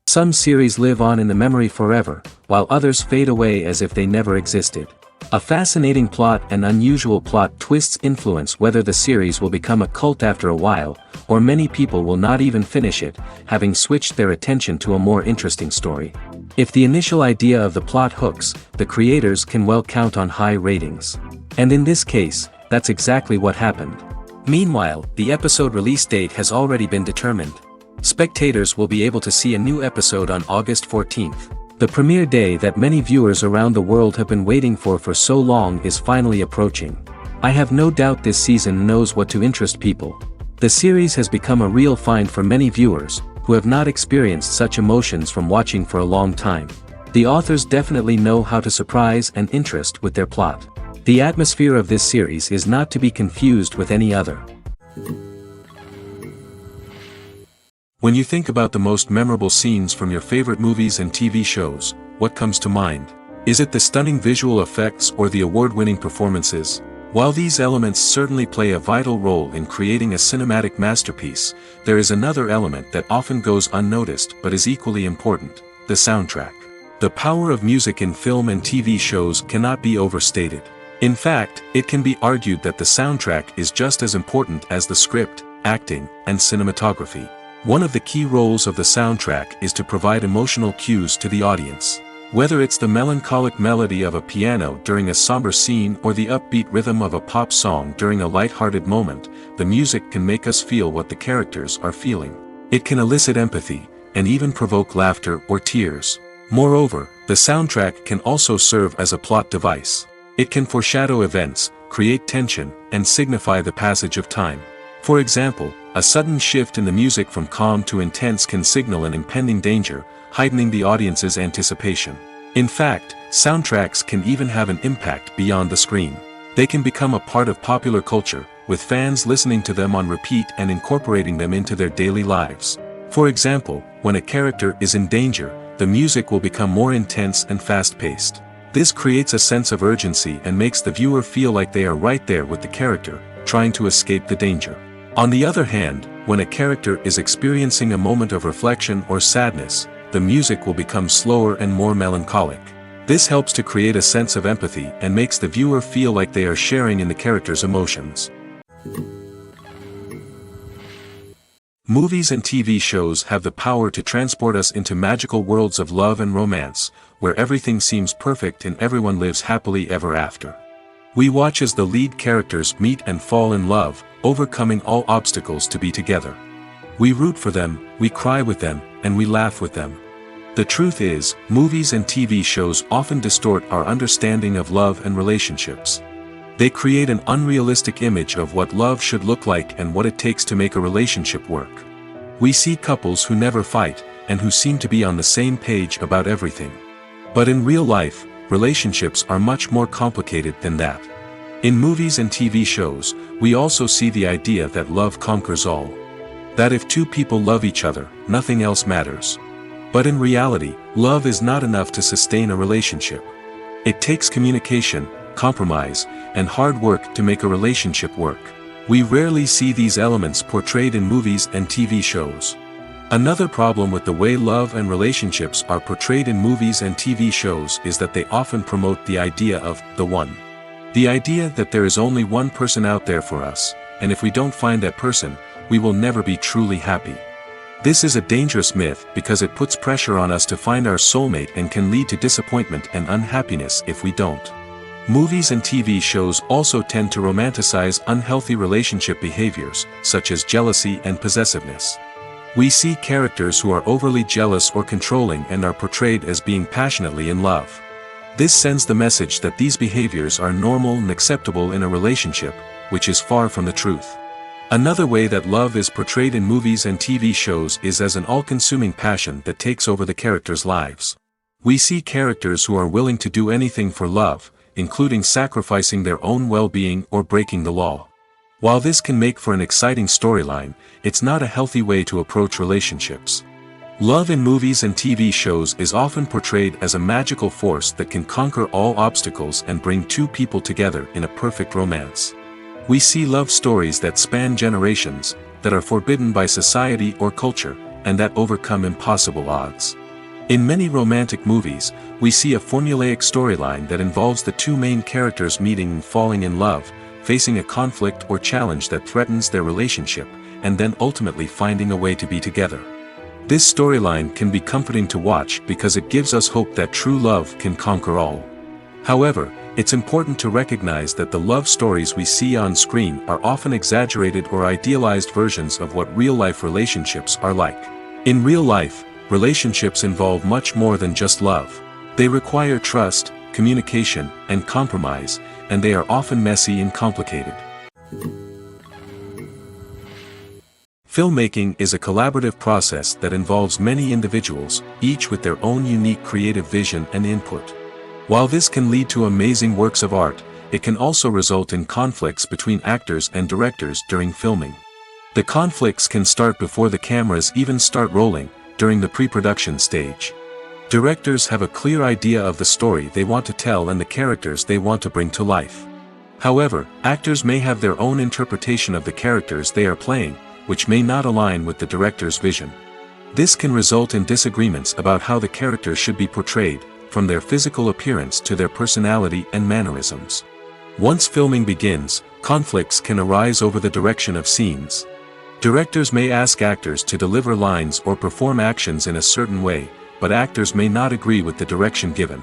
Some series live on in the memory forever, while others fade away as if they never existed. A fascinating plot and unusual plot twists influence whether the series will become a cult after a while, or many people will not even finish it, having switched their attention to a more interesting story. If the initial idea of the plot hooks, the creators can well count on high ratings. And in this case, that's exactly what happened. Meanwhile, the episode release date has already been determined. Spectators will be able to see a new episode on August 14th. The premiere day that many viewers around the world have been waiting for so long is finally approaching. I have no doubt this season knows what to interest people. The series has become a real find for many viewers, who have not experienced such emotions from watching for a long time. The authors definitely know how to surprise and interest with their plot. The atmosphere of this series is not to be confused with any other. When you think about the most memorable scenes from your favorite movies and TV shows, what comes to mind? Is it the stunning visual effects or the award-winning performances? While these elements certainly play a vital role in creating a cinematic masterpiece, there is another element that often goes unnoticed but is equally important: the soundtrack. The power of music in film and TV shows cannot be overstated. In fact, it can be argued that the soundtrack is just as important as the script, acting, and cinematography. One of the key roles of the soundtrack is to provide emotional cues to the audience. Whether it's the melancholic melody of a piano during a somber scene or the upbeat rhythm of a pop song during a light-hearted moment, the music can make us feel what the characters are feeling. It can elicit empathy, and even provoke laughter or tears. Moreover, the soundtrack can also serve as a plot device. It can foreshadow events, create tension, and signify the passage of time. For example, a sudden shift in the music from calm to intense can signal an impending danger, heightening the audience's anticipation. In fact, soundtracks can even have an impact beyond the screen. They can become a part of popular culture, with fans listening to them on repeat and incorporating them into their daily lives. For example, when a character is in danger, the music will become more intense and fast-paced. This creates a sense of urgency and makes the viewer feel like they are right there with the character, trying to escape the danger. On the other hand, when a character is experiencing a moment of reflection or sadness, the music will become slower and more melancholic. This helps to create a sense of empathy and makes the viewer feel like they are sharing in the character's emotions. Movies and TV shows have the power to transport us into magical worlds of love and romance, where everything seems perfect and everyone lives happily ever after. We watch as the lead characters meet and fall in love, overcoming all obstacles to be together. We root for them, we cry with them, and we laugh with them. The truth is, movies and TV shows often distort our understanding of love and relationships. They create an unrealistic image of what love should look like and what it takes to make a relationship work. We see couples who never fight, and who seem to be on the same page about everything. But in real life, relationships are much more complicated than that. In movies and TV shows, we also see the idea that love conquers all. That if two people love each other, nothing else matters. But in reality, love is not enough to sustain a relationship. It takes communication, compromise, and hard work to make a relationship work. We rarely see these elements portrayed in movies and TV shows. Another problem with the way love and relationships are portrayed in movies and TV shows is that they often promote the idea of the one. The idea that there is only one person out there for us, and if we don't find that person, we will never be truly happy. This is a dangerous myth because it puts pressure on us to find our soulmate and can lead to disappointment and unhappiness if we don't. Movies and TV shows also tend to romanticize unhealthy relationship behaviors, such as jealousy and possessiveness. We see characters who are overly jealous or controlling and are portrayed as being passionately in love. This sends the message that these behaviors are normal and acceptable in a relationship, which is far from the truth. Another way that love is portrayed in movies and TV shows is as an all-consuming passion that takes over the characters' lives. We see characters who are willing to do anything for love, including sacrificing their own well-being or breaking the law. While this can make for an exciting storyline, it's not a healthy way to approach relationships. Love in movies and TV shows is often portrayed as a magical force that can conquer all obstacles and bring two people together in a perfect romance. We see love stories that span generations, that are forbidden by society or culture, and that overcome impossible odds. In many romantic movies, we see a formulaic storyline that involves the two main characters meeting and falling in love, facing a conflict or challenge that threatens their relationship, and then ultimately finding a way to be together. This storyline can be comforting to watch because it gives us hope that true love can conquer all. However, it's important to recognize that the love stories we see on screen are often exaggerated or idealized versions of what real-life relationships are like. In real life, relationships involve much more than just love. They require trust, communication, and compromise, and they are often messy and complicated. Filmmaking is a collaborative process that involves many individuals, each with their own unique creative vision and input. While this can lead to amazing works of art, it can also result in conflicts between actors and directors during filming. The conflicts can start before the cameras even start rolling, during the pre-production stage. Directors have a clear idea of the story they want to tell and the characters they want to bring to life. However, actors may have their own interpretation of the characters they are playing, which may not align with the director's vision. This can result in disagreements about how the characters should be portrayed, from their physical appearance to their personality and mannerisms. Once filming begins, conflicts can arise over the direction of scenes. Directors may ask actors to deliver lines or perform actions in a certain way, but actors may not agree with the direction given.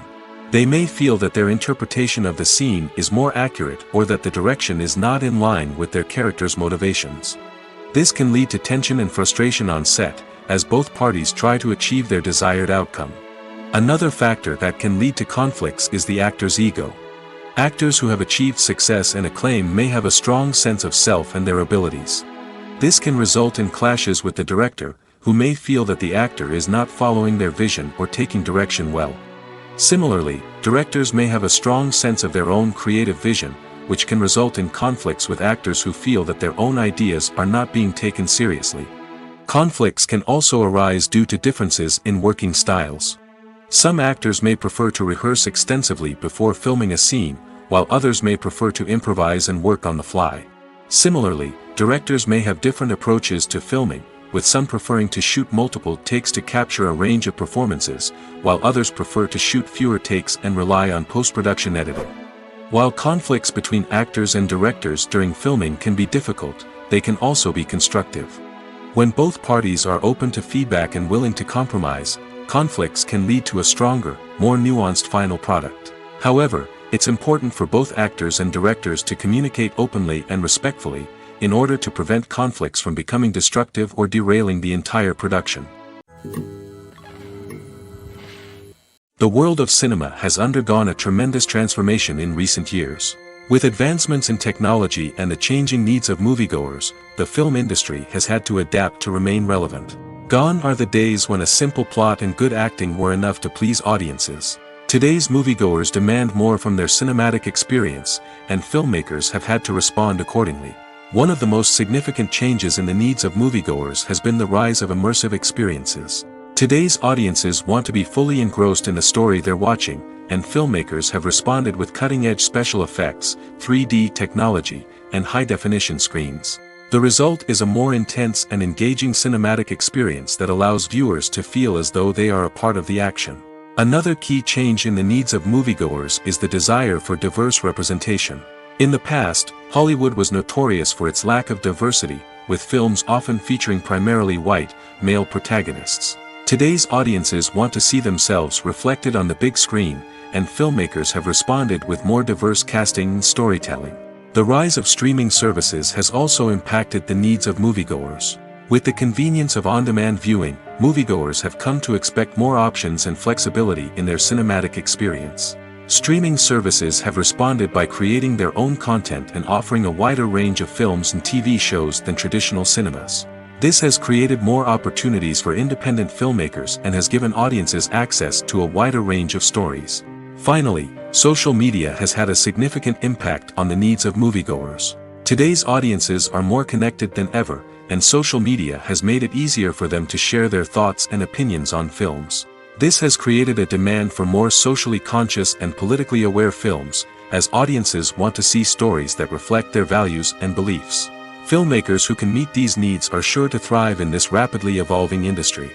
They may feel that their interpretation of the scene is more accurate or that the direction is not in line with their character's motivations. This can lead to tension and frustration on set, as both parties try to achieve their desired outcome. Another factor that can lead to conflicts is the actor's ego. Actors who have achieved success and acclaim may have a strong sense of self and their abilities. This can result in clashes with the director, who may feel that the actor is not following their vision or taking direction well. Similarly, directors may have a strong sense of their own creative vision, which can result in conflicts with actors who feel that their own ideas are not being taken seriously. Conflicts can also arise due to differences in working styles. Some actors may prefer to rehearse extensively before filming a scene, while others may prefer to improvise and work on the fly. Similarly, directors may have different approaches to filming, with some preferring to shoot multiple takes to capture a range of performances, while others prefer to shoot fewer takes and rely on post-production editing. While conflicts between actors and directors during filming can be difficult, they can also be constructive. When both parties are open to feedback and willing to compromise, conflicts can lead to a stronger, more nuanced final product. However, it's important for both actors and directors to communicate openly and respectfully, in order to prevent conflicts from becoming destructive or derailing the entire production. The world of cinema has undergone a tremendous transformation in recent years. With advancements in technology and the changing needs of moviegoers, the film industry has had to adapt to remain relevant. Gone are the days when a simple plot and good acting were enough to please audiences. Today's moviegoers demand more from their cinematic experience, and filmmakers have had to respond accordingly. One of the most significant changes in the needs of moviegoers has been the rise of immersive experiences. Today's audiences want to be fully engrossed in the story they're watching, and filmmakers have responded with cutting-edge special effects, 3D technology, and high-definition screens. The result is a more intense and engaging cinematic experience that allows viewers to feel as though they are a part of the action. Another key change in the needs of moviegoers is the desire for diverse representation. In the past, Hollywood was notorious for its lack of diversity, with films often featuring primarily white, male protagonists. Today's audiences want to see themselves reflected on the big screen, and filmmakers have responded with more diverse casting and storytelling. The rise of streaming services has also impacted the needs of moviegoers. With the convenience of on-demand viewing, moviegoers have come to expect more options and flexibility in their cinematic experience. Streaming services have responded by creating their own content and offering a wider range of films and TV shows than traditional cinemas. This has created more opportunities for independent filmmakers and has given audiences access to a wider range of stories. Finally, social media has had a significant impact on the needs of moviegoers. Today's audiences are more connected than ever, and social media has made it easier for them to share their thoughts and opinions on films. This has created a demand for more socially conscious and politically aware films, as audiences want to see stories that reflect their values and beliefs. Filmmakers who can meet these needs are sure to thrive in this rapidly evolving industry.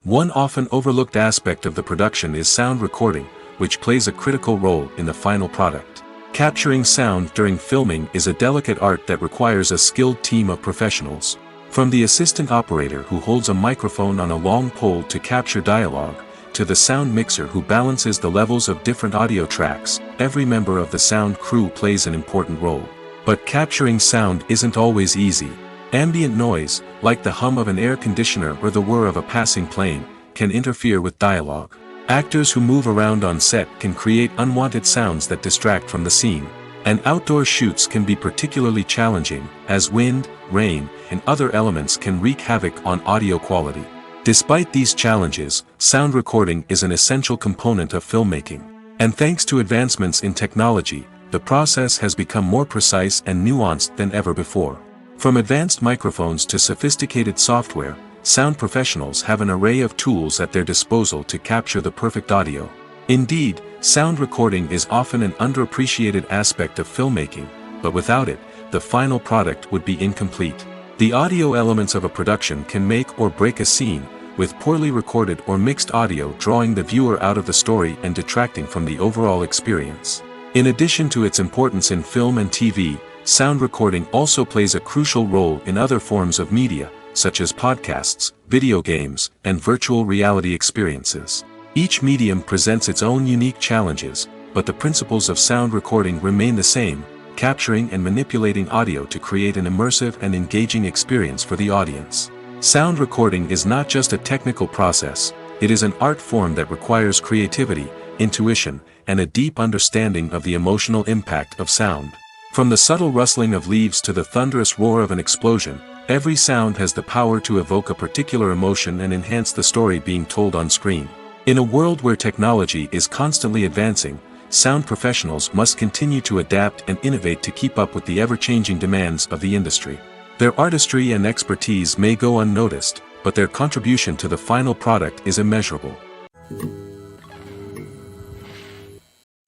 One often overlooked aspect of the production is sound recording, which plays a critical role in the final product. Capturing sound during filming is a delicate art that requires a skilled team of professionals. From the assistant operator who holds a microphone on a long pole to capture dialogue, to the sound mixer who balances the levels of different audio tracks, every member of the sound crew plays an important role. But capturing sound isn't always easy. Ambient noise, like the hum of an air conditioner or the whir of a passing plane, can interfere with dialogue. Actors who move around on set can create unwanted sounds that distract from the scene. And outdoor shoots can be particularly challenging, as wind, rain, and other elements can wreak havoc on audio quality. Despite these challenges, sound recording is an essential component of filmmaking. And thanks to advancements in technology, the process has become more precise and nuanced than ever before. From advanced microphones to sophisticated software, sound professionals have an array of tools at their disposal to capture the perfect audio. Indeed, sound recording is often an underappreciated aspect of filmmaking, but without it, the final product would be incomplete. The audio elements of a production can make or break a scene, with poorly recorded or mixed audio drawing the viewer out of the story and detracting from the overall experience. In addition to its importance in film and TV, sound recording also plays a crucial role in other forms of media, such as podcasts, video games, and virtual reality experiences. Each medium presents its own unique challenges, but the principles of sound recording remain the same, capturing and manipulating audio to create an immersive and engaging experience for the audience. Sound recording is not just a technical process, it is an art form that requires creativity, intuition, and a deep understanding of the emotional impact of sound. From the subtle rustling of leaves to the thunderous roar of an explosion, every sound has the power to evoke a particular emotion and enhance the story being told on screen. In a world where technology is constantly advancing, sound professionals must continue to adapt and innovate to keep up with the ever-changing demands of the industry. Their artistry and expertise may go unnoticed, but their contribution to the final product is immeasurable.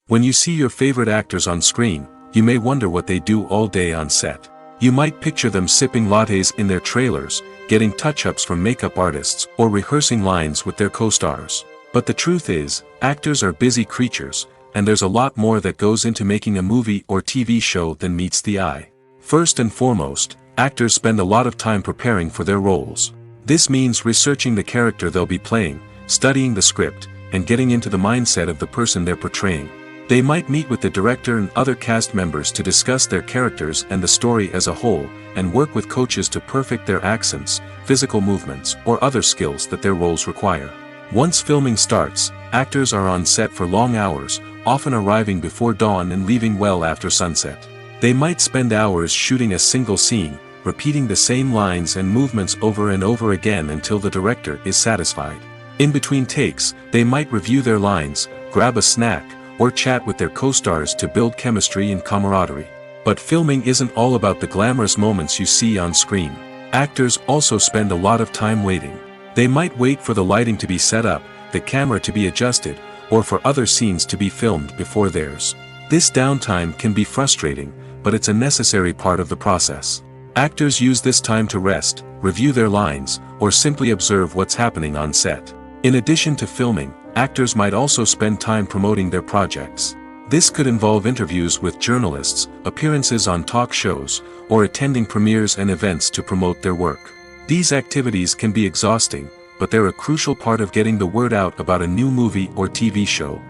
When you see your favorite actors on screen, you may wonder what they do all day on set. You might picture them sipping lattes in their trailers, getting touch-ups from makeup artists, or rehearsing lines with their co-stars. But the truth is, actors are busy creatures, and there's a lot more that goes into making a movie or TV show than meets the eye. First and foremost, actors spend a lot of time preparing for their roles. This means researching the character they'll be playing, studying the script, and getting into the mindset of the person they're portraying. They might meet with the director and other cast members to discuss their characters and the story as a whole, and work with coaches to perfect their accents, physical movements, or other skills that their roles require. Once filming starts, actors are on set for long hours, often arriving before dawn and leaving well after sunset. They might spend hours shooting a single scene, repeating the same lines and movements over and over again until the director is satisfied. In between takes, they might review their lines, grab a snack, or chat with their co-stars to build chemistry and camaraderie. But filming isn't all about the glamorous moments you see on screen. Actors also spend a lot of time waiting. They might wait for the lighting to be set up, the camera to be adjusted, or for other scenes to be filmed before theirs. This downtime can be frustrating, but it's a necessary part of the process. Actors use this time to rest, review their lines, or simply observe what's happening on set. In addition to filming, actors might also spend time promoting their projects. This could involve interviews with journalists, appearances on talk shows, or attending premieres and events to promote their work. These activities can be exhausting, but they're a crucial part of getting the word out about a new movie or TV show.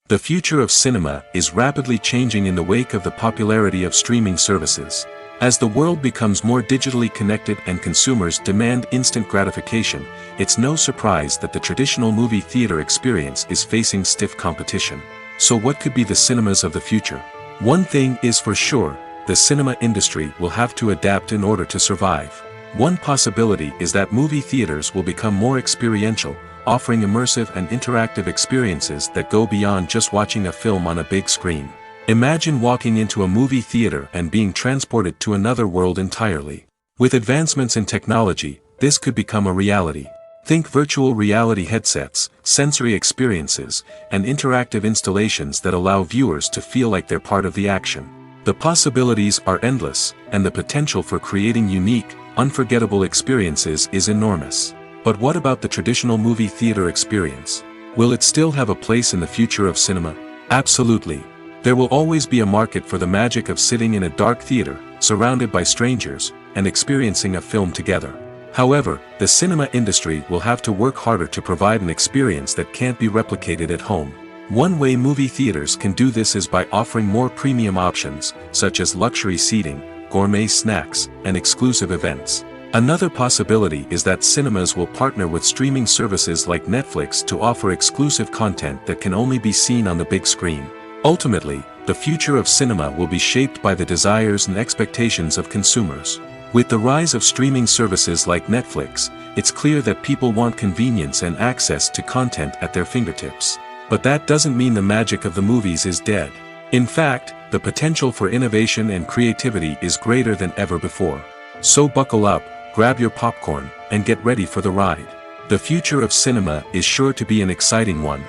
The future of cinema is rapidly changing in the wake of the popularity of streaming services. As the world becomes more digitally connected and consumers demand instant gratification, it's no surprise that the traditional movie theater experience is facing stiff competition. So what could be the cinemas of the future? One thing is for sure, the cinema industry will have to adapt in order to survive. One possibility is that movie theaters will become more experiential, offering immersive and interactive experiences that go beyond just watching a film on a big screen. Imagine walking into a movie theater and being transported to another world entirely. With advancements in technology, this could become a reality. Think virtual reality headsets, sensory experiences, and interactive installations that allow viewers to feel like they're part of the action. The possibilities are endless, and the potential for creating unique, unforgettable experiences is enormous. But what about the traditional movie theater experience? Will it still have a place in the future of cinema? Absolutely. There will always be a market for the magic of sitting in a dark theater, surrounded by strangers, and experiencing a film together. However, the cinema industry will have to work harder to provide an experience that can't be replicated at home. One way movie theaters can do this is by offering more premium options, such as luxury seating, gourmet snacks, and exclusive events. Another possibility is that cinemas will partner with streaming services like Netflix to offer exclusive content that can only be seen on the big screen. Ultimately, the future of cinema will be shaped by the desires and expectations of consumers. With the rise of streaming services like Netflix, it's clear that people want convenience and access to content at their fingertips. But that doesn't mean the magic of the movies is dead. In fact, the potential for innovation and creativity is greater than ever before. So buckle up, grab your popcorn, and get ready for the ride. The future of cinema is sure to be an exciting one.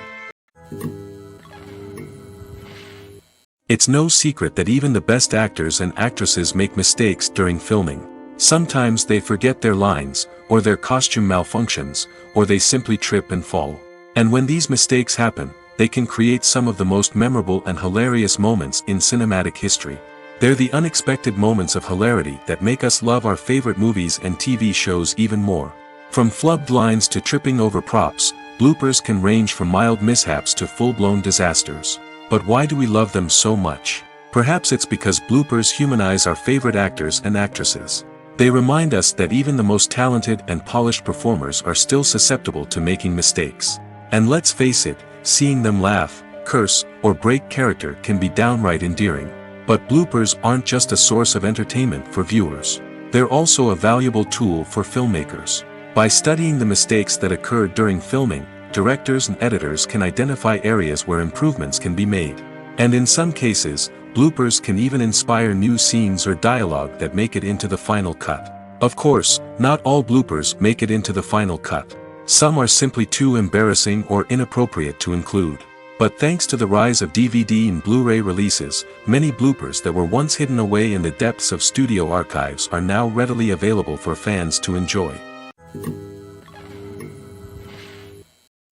It's no secret that even the best actors and actresses make mistakes during filming. Sometimes they forget their lines, or their costume malfunctions, or they simply trip and fall. And when these mistakes happen, they can create some of the most memorable and hilarious moments in cinematic history. They're the unexpected moments of hilarity that make us love our favorite movies and TV shows even more. From flubbed lines to tripping over props, bloopers can range from mild mishaps to full-blown disasters. But why do we love them so much? Perhaps it's because bloopers humanize our favorite actors and actresses. They remind us that even the most talented and polished performers are still susceptible to making mistakes. And let's face it, seeing them laugh, curse, or break character can be downright endearing. But bloopers aren't just a source of entertainment for viewers. They're also a valuable tool for filmmakers. By studying the mistakes that occurred during filming, directors and editors can identify areas where improvements can be made. And in some cases, bloopers can even inspire new scenes or dialogue that make it into the final cut. Of course, not all bloopers make it into the final cut. Some are simply too embarrassing or inappropriate to include. But thanks to the rise of DVD and Blu-ray releases, many bloopers that were once hidden away in the depths of studio archives are now readily available for fans to enjoy.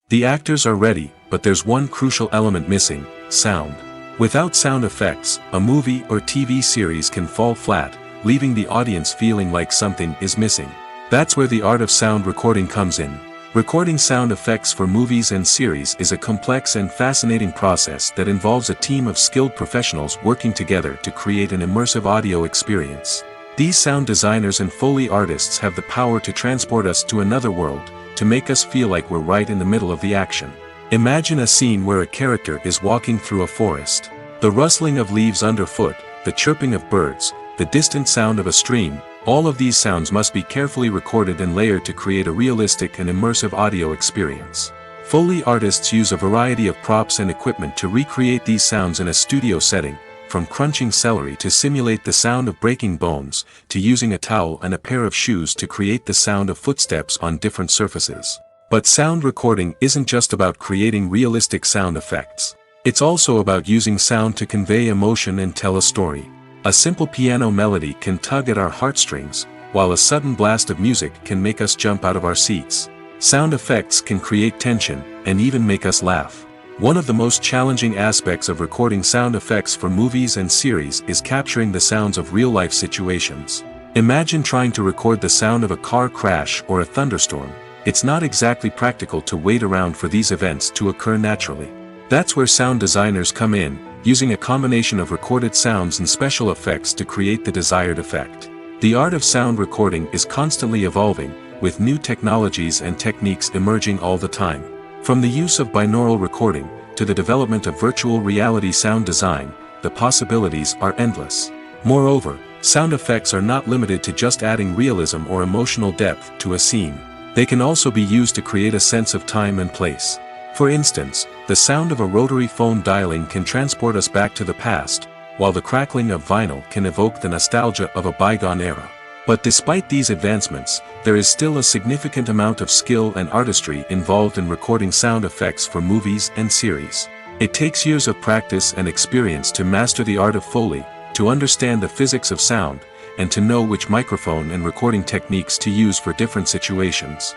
The actors are ready, but there's one crucial element missing: sound. Without sound effects, a movie or TV series can fall flat, leaving the audience feeling like something is missing. That's where the art of sound recording comes in. Recording sound effects for movies and series is a complex and fascinating process that involves a team of skilled professionals working together to create an immersive audio experience. These sound designers and Foley artists have the power to transport us to another world, to make us feel like we're right in the middle of the action. Imagine a scene where a character is walking through a forest. The rustling of leaves underfoot, the chirping of birds, the distant sound of a stream, all of these sounds must be carefully recorded and layered to create a realistic and immersive audio experience. Foley artists use a variety of props and equipment to recreate these sounds in a studio setting, from crunching celery to simulate the sound of breaking bones, to using a towel and a pair of shoes to create the sound of footsteps on different surfaces. But sound recording isn't just about creating realistic sound effects. It's also about using sound to convey emotion and tell a story. A simple piano melody can tug at our heartstrings, while a sudden blast of music can make us jump out of our seats. Sound effects can create tension, and even make us laugh. One of the most challenging aspects of recording sound effects for movies and series is capturing the sounds of real-life situations. Imagine trying to record the sound of a car crash or a thunderstorm. It's not exactly practical to wait around for these events to occur naturally. That's where sound designers come in, using a combination of recorded sounds and special effects to create the desired effect. The art of sound recording is constantly evolving, with new technologies and techniques emerging all the time. From the use of binaural recording, to the development of virtual reality sound design, the possibilities are endless. Moreover, sound effects are not limited to just adding realism or emotional depth to a scene. They can also be used to create a sense of time and place. For instance, the sound of a rotary phone dialing can transport us back to the past, while the crackling of vinyl can evoke the nostalgia of a bygone era. But despite these advancements, there is still a significant amount of skill and artistry involved in recording sound effects for movies and series. It takes years of practice and experience to master the art of Foley, to understand the physics of sound, and to know which microphone and recording techniques to use for different situations.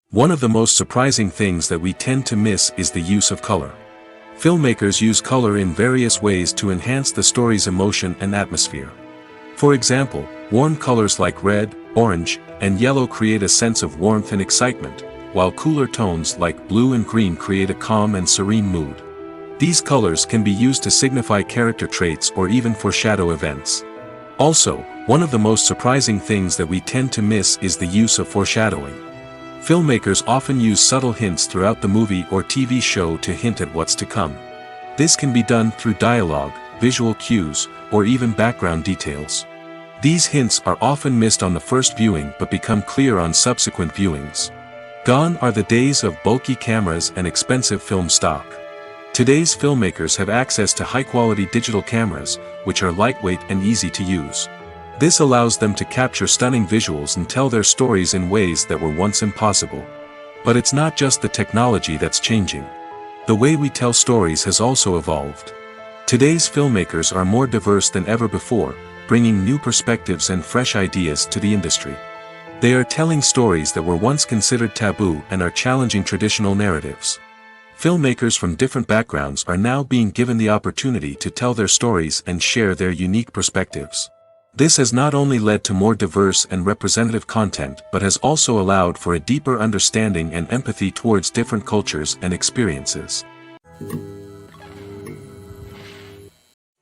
One of the most surprising things that we tend to miss is the use of color. Filmmakers use color in various ways to enhance the story's emotion and atmosphere. For example, warm colors like red, orange, and yellow create a sense of warmth and excitement, while cooler tones like blue and green create a calm and serene mood. These colors can be used to signify character traits or even foreshadow events. Also, one of the most surprising things that we tend to miss is the use of foreshadowing. Filmmakers often use subtle hints throughout the movie or TV show to hint at what's to come. This can be done through dialogue, visual cues, or even background details. These hints are often missed on the first viewing but become clear on subsequent viewings. Gone are the days of bulky cameras and expensive film stock. Today's filmmakers have access to high-quality digital cameras, which are lightweight and easy to use. This allows them to capture stunning visuals and tell their stories in ways that were once impossible. But it's not just the technology that's changing. The way we tell stories has also evolved. Today's filmmakers are more diverse than ever before, bringing new perspectives and fresh ideas to the industry. They are telling stories that were once considered taboo and are challenging traditional narratives. Filmmakers from different backgrounds are now being given the opportunity to tell their stories and share their unique perspectives. This has not only led to more diverse and representative content but has also allowed for a deeper understanding and empathy towards different cultures and experiences.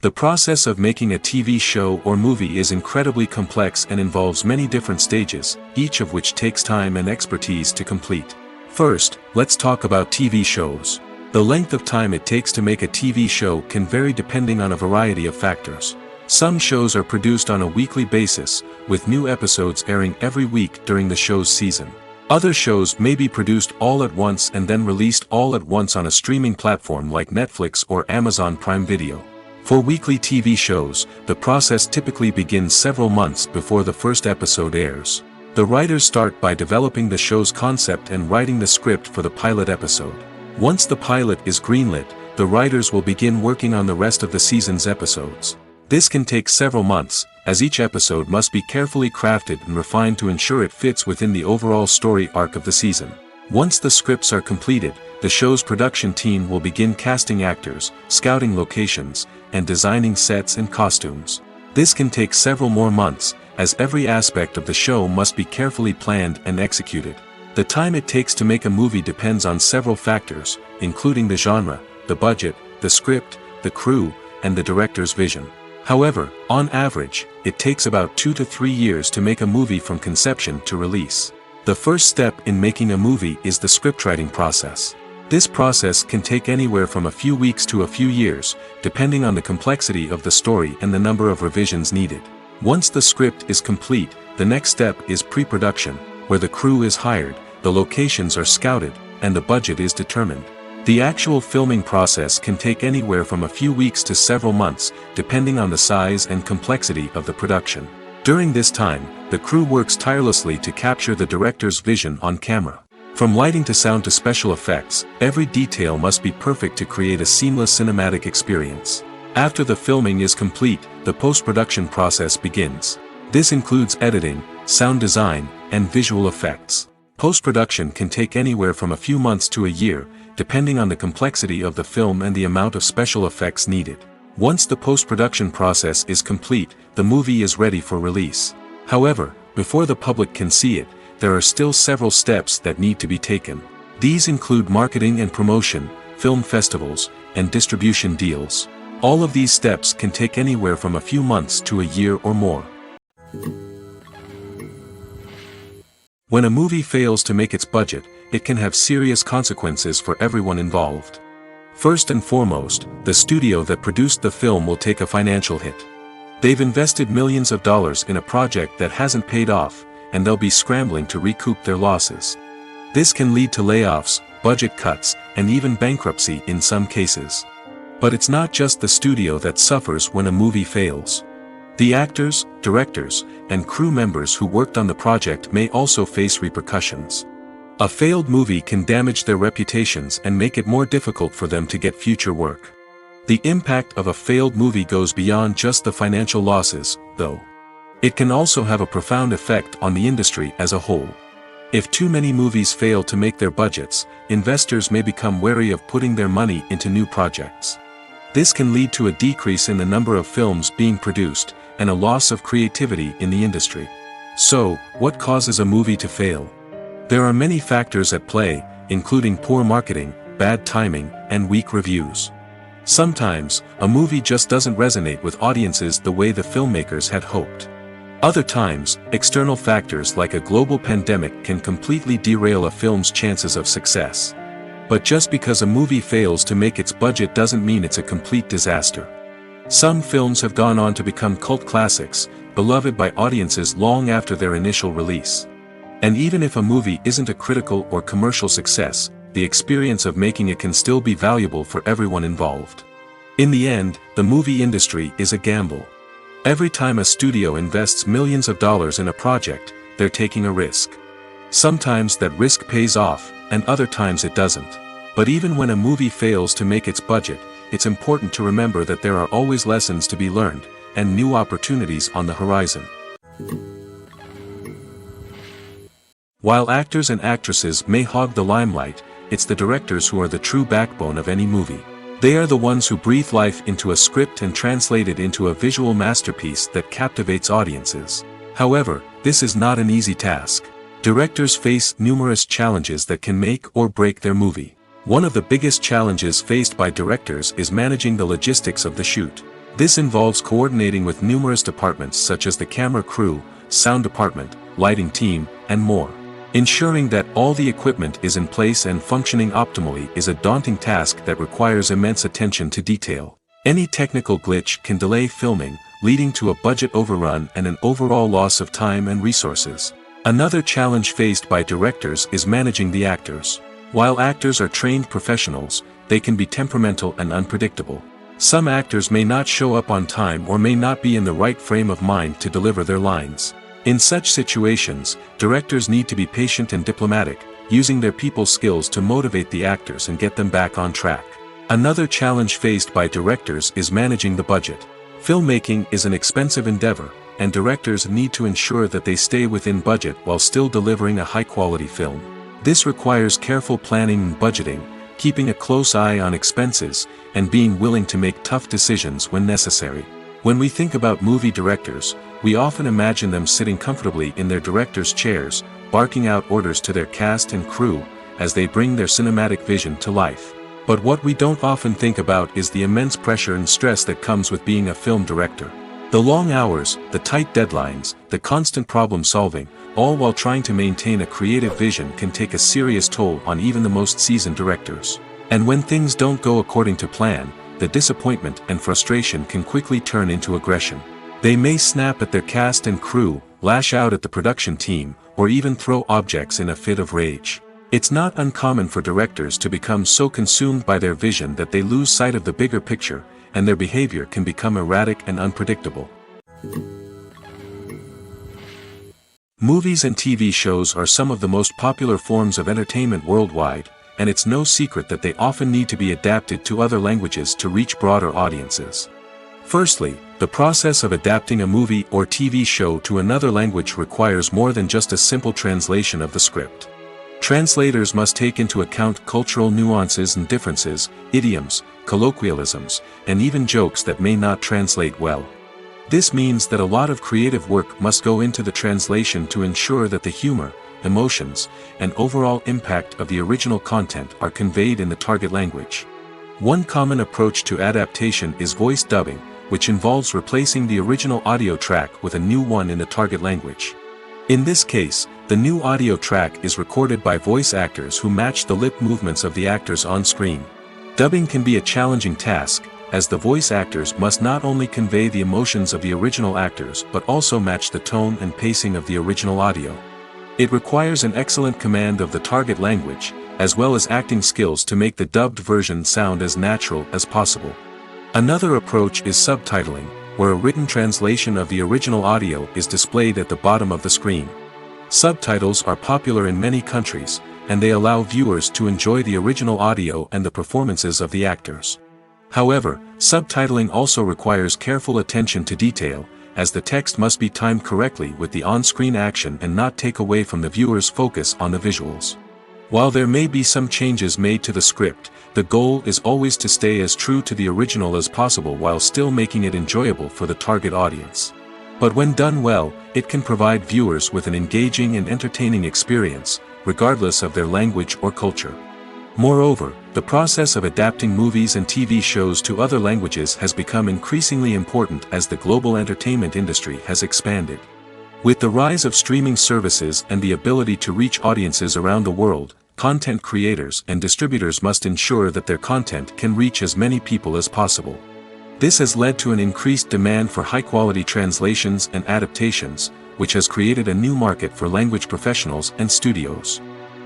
The process of making a TV show or movie is incredibly complex and involves many different stages, each of which takes time and expertise to complete. First, let's talk about TV shows. The length of time it takes to make a TV show can vary depending on a variety of factors. Some shows are produced on a weekly basis, with new episodes airing every week during the show's season. Other shows may be produced all at once and then released all at once on a streaming platform like Netflix or Amazon Prime Video. For weekly TV shows, the process typically begins several months before the first episode airs. The writers start by developing the show's concept and writing the script for the pilot episode. Once the pilot is greenlit, the writers will begin working on the rest of the season's episodes. This can take several months, as each episode must be carefully crafted and refined to ensure it fits within the overall story arc of the season. Once the scripts are completed, the show's production team will begin casting actors, scouting locations, and designing sets and costumes. This can take several more months, as every aspect of the show must be carefully planned and executed. The time it takes to make a movie depends on several factors, including the genre, the budget, the script, the crew, and the director's vision. However, on average, it takes about 2 to 3 years to make a movie from conception to release. The first step in making a movie is the scriptwriting process. This process can take anywhere from a few weeks to a few years, depending on the complexity of the story and the number of revisions needed. Once the script is complete, the next step is pre-production, where the crew is hired, the locations are scouted, and the budget is determined. The actual filming process can take anywhere from a few weeks to several months, depending on the size and complexity of the production. During this time, the crew works tirelessly to capture the director's vision on camera. From lighting to sound to special effects, every detail must be perfect to create a seamless cinematic experience. After the filming is complete, the post-production process begins. This includes editing, sound design, and visual effects. Post-production can take anywhere from a few months to a year, depending on the complexity of the film and the amount of special effects needed. Once the post-production process is complete, the movie is ready for release. However, before the public can see it, there are still several steps that need to be taken. These include marketing and promotion, film festivals, and distribution deals. All of these steps can take anywhere from a few months to a year or more. When a movie fails to make its budget, it can have serious consequences for everyone involved. First and foremost, the studio that produced the film will take a financial hit. They've invested millions of dollars in a project that hasn't paid off, and they'll be scrambling to recoup their losses. This can lead to layoffs, budget cuts, and even bankruptcy in some cases. But it's not just the studio that suffers when a movie fails. The actors, directors, and crew members who worked on the project may also face repercussions. A failed movie can damage their reputations and make it more difficult for them to get future work. The impact of a failed movie goes beyond just the financial losses, though. It can also have a profound effect on the industry as a whole. If too many movies fail to make their budgets, investors may become wary of putting their money into new projects. This can lead to a decrease in the number of films being produced, and a loss of creativity in the industry. So, what causes a movie to fail? There are many factors at play, including poor marketing, bad timing, and weak reviews. Sometimes, a movie just doesn't resonate with audiences the way the filmmakers had hoped. Other times, external factors like a global pandemic can completely derail a film's chances of success. But just because a movie fails to make its budget doesn't mean it's a complete disaster. Some films have gone on to become cult classics, beloved by audiences long after their initial release. And even if a movie isn't a critical or commercial success, the experience of making it can still be valuable for everyone involved. In the end, the movie industry is a gamble. Every time a studio invests millions of dollars in a project, they're taking a risk. Sometimes that risk pays off, and other times it doesn't. But even when a movie fails to make its budget, it's important to remember that there are always lessons to be learned, and new opportunities on the horizon. While actors and actresses may hog the limelight, it's the directors who are the true backbone of any movie. They are the ones who breathe life into a script and translate it into a visual masterpiece that captivates audiences. However, this is not an easy task. Directors face numerous challenges that can make or break their movie. One of the biggest challenges faced by directors is managing the logistics of the shoot. This involves coordinating with numerous departments such as the camera crew, sound department, lighting team, and more. Ensuring that all the equipment is in place and functioning optimally is a daunting task that requires immense attention to detail. Any technical glitch can delay filming, leading to a budget overrun and an overall loss of time and resources. Another challenge faced by directors is managing the actors. While actors are trained professionals, they can be temperamental and unpredictable. Some actors may not show up on time or may not be in the right frame of mind to deliver their lines. In such situations, directors need to be patient and diplomatic, using their people skills to motivate the actors and get them back on track. Another challenge faced by directors is managing the budget. Filmmaking is an expensive endeavor, and directors need to ensure that they stay within budget while still delivering a high-quality film. This requires careful planning and budgeting, keeping a close eye on expenses, and being willing to make tough decisions when necessary. When we think about movie directors, we often imagine them sitting comfortably in their director's chairs, barking out orders to their cast and crew, as they bring their cinematic vision to life. But what we don't often think about is the immense pressure and stress that comes with being a film director. The long hours, the tight deadlines, the constant problem solving, all while trying to maintain a creative vision can take a serious toll on even the most seasoned directors. And when things don't go according to plan, the disappointment and frustration can quickly turn into aggression. They may snap at their cast and crew, lash out at the production team, or even throw objects in a fit of rage. It's not uncommon for directors to become so consumed by their vision that they lose sight of the bigger picture, and their behavior can become erratic and unpredictable. Movies and TV shows are some of the most popular forms of entertainment worldwide, and it's no secret that they often need to be adapted to other languages to reach broader audiences. Firstly, the process of adapting a movie or TV show to another language requires more than just a simple translation of the script. Translators must take into account cultural nuances and differences, idioms, colloquialisms, and even jokes that may not translate well. This means that a lot of creative work must go into the translation to ensure that the humor, emotions, and overall impact of the original content are conveyed in the target language. One common approach to adaptation is voice dubbing, which involves replacing the original audio track with a new one in the target language. In this case, the new audio track is recorded by voice actors who match the lip movements of the actors on screen. Dubbing can be a challenging task, as the voice actors must not only convey the emotions of the original actors but also match the tone and pacing of the original audio. It requires an excellent command of the target language, as well as acting skills to make the dubbed version sound as natural as possible. Another approach is subtitling, where a written translation of the original audio is displayed at the bottom of the screen. Subtitles are popular in many countries, and they allow viewers to enjoy the original audio and the performances of the actors. However, subtitling also requires careful attention to detail, as the text must be timed correctly with the on-screen action and not take away from the viewer's focus on the visuals. While there may be some changes made to the script, the goal is always to stay as true to the original as possible while still making it enjoyable for the target audience. But when done well, it can provide viewers with an engaging and entertaining experience, regardless of their language or culture. Moreover, the process of adapting movies and TV shows to other languages has become increasingly important as the global entertainment industry has expanded. With the rise of streaming services and the ability to reach audiences around the world, content creators and distributors must ensure that their content can reach as many people as possible. This has led to an increased demand for high-quality translations and adaptations, which has created a new market for language professionals and studios.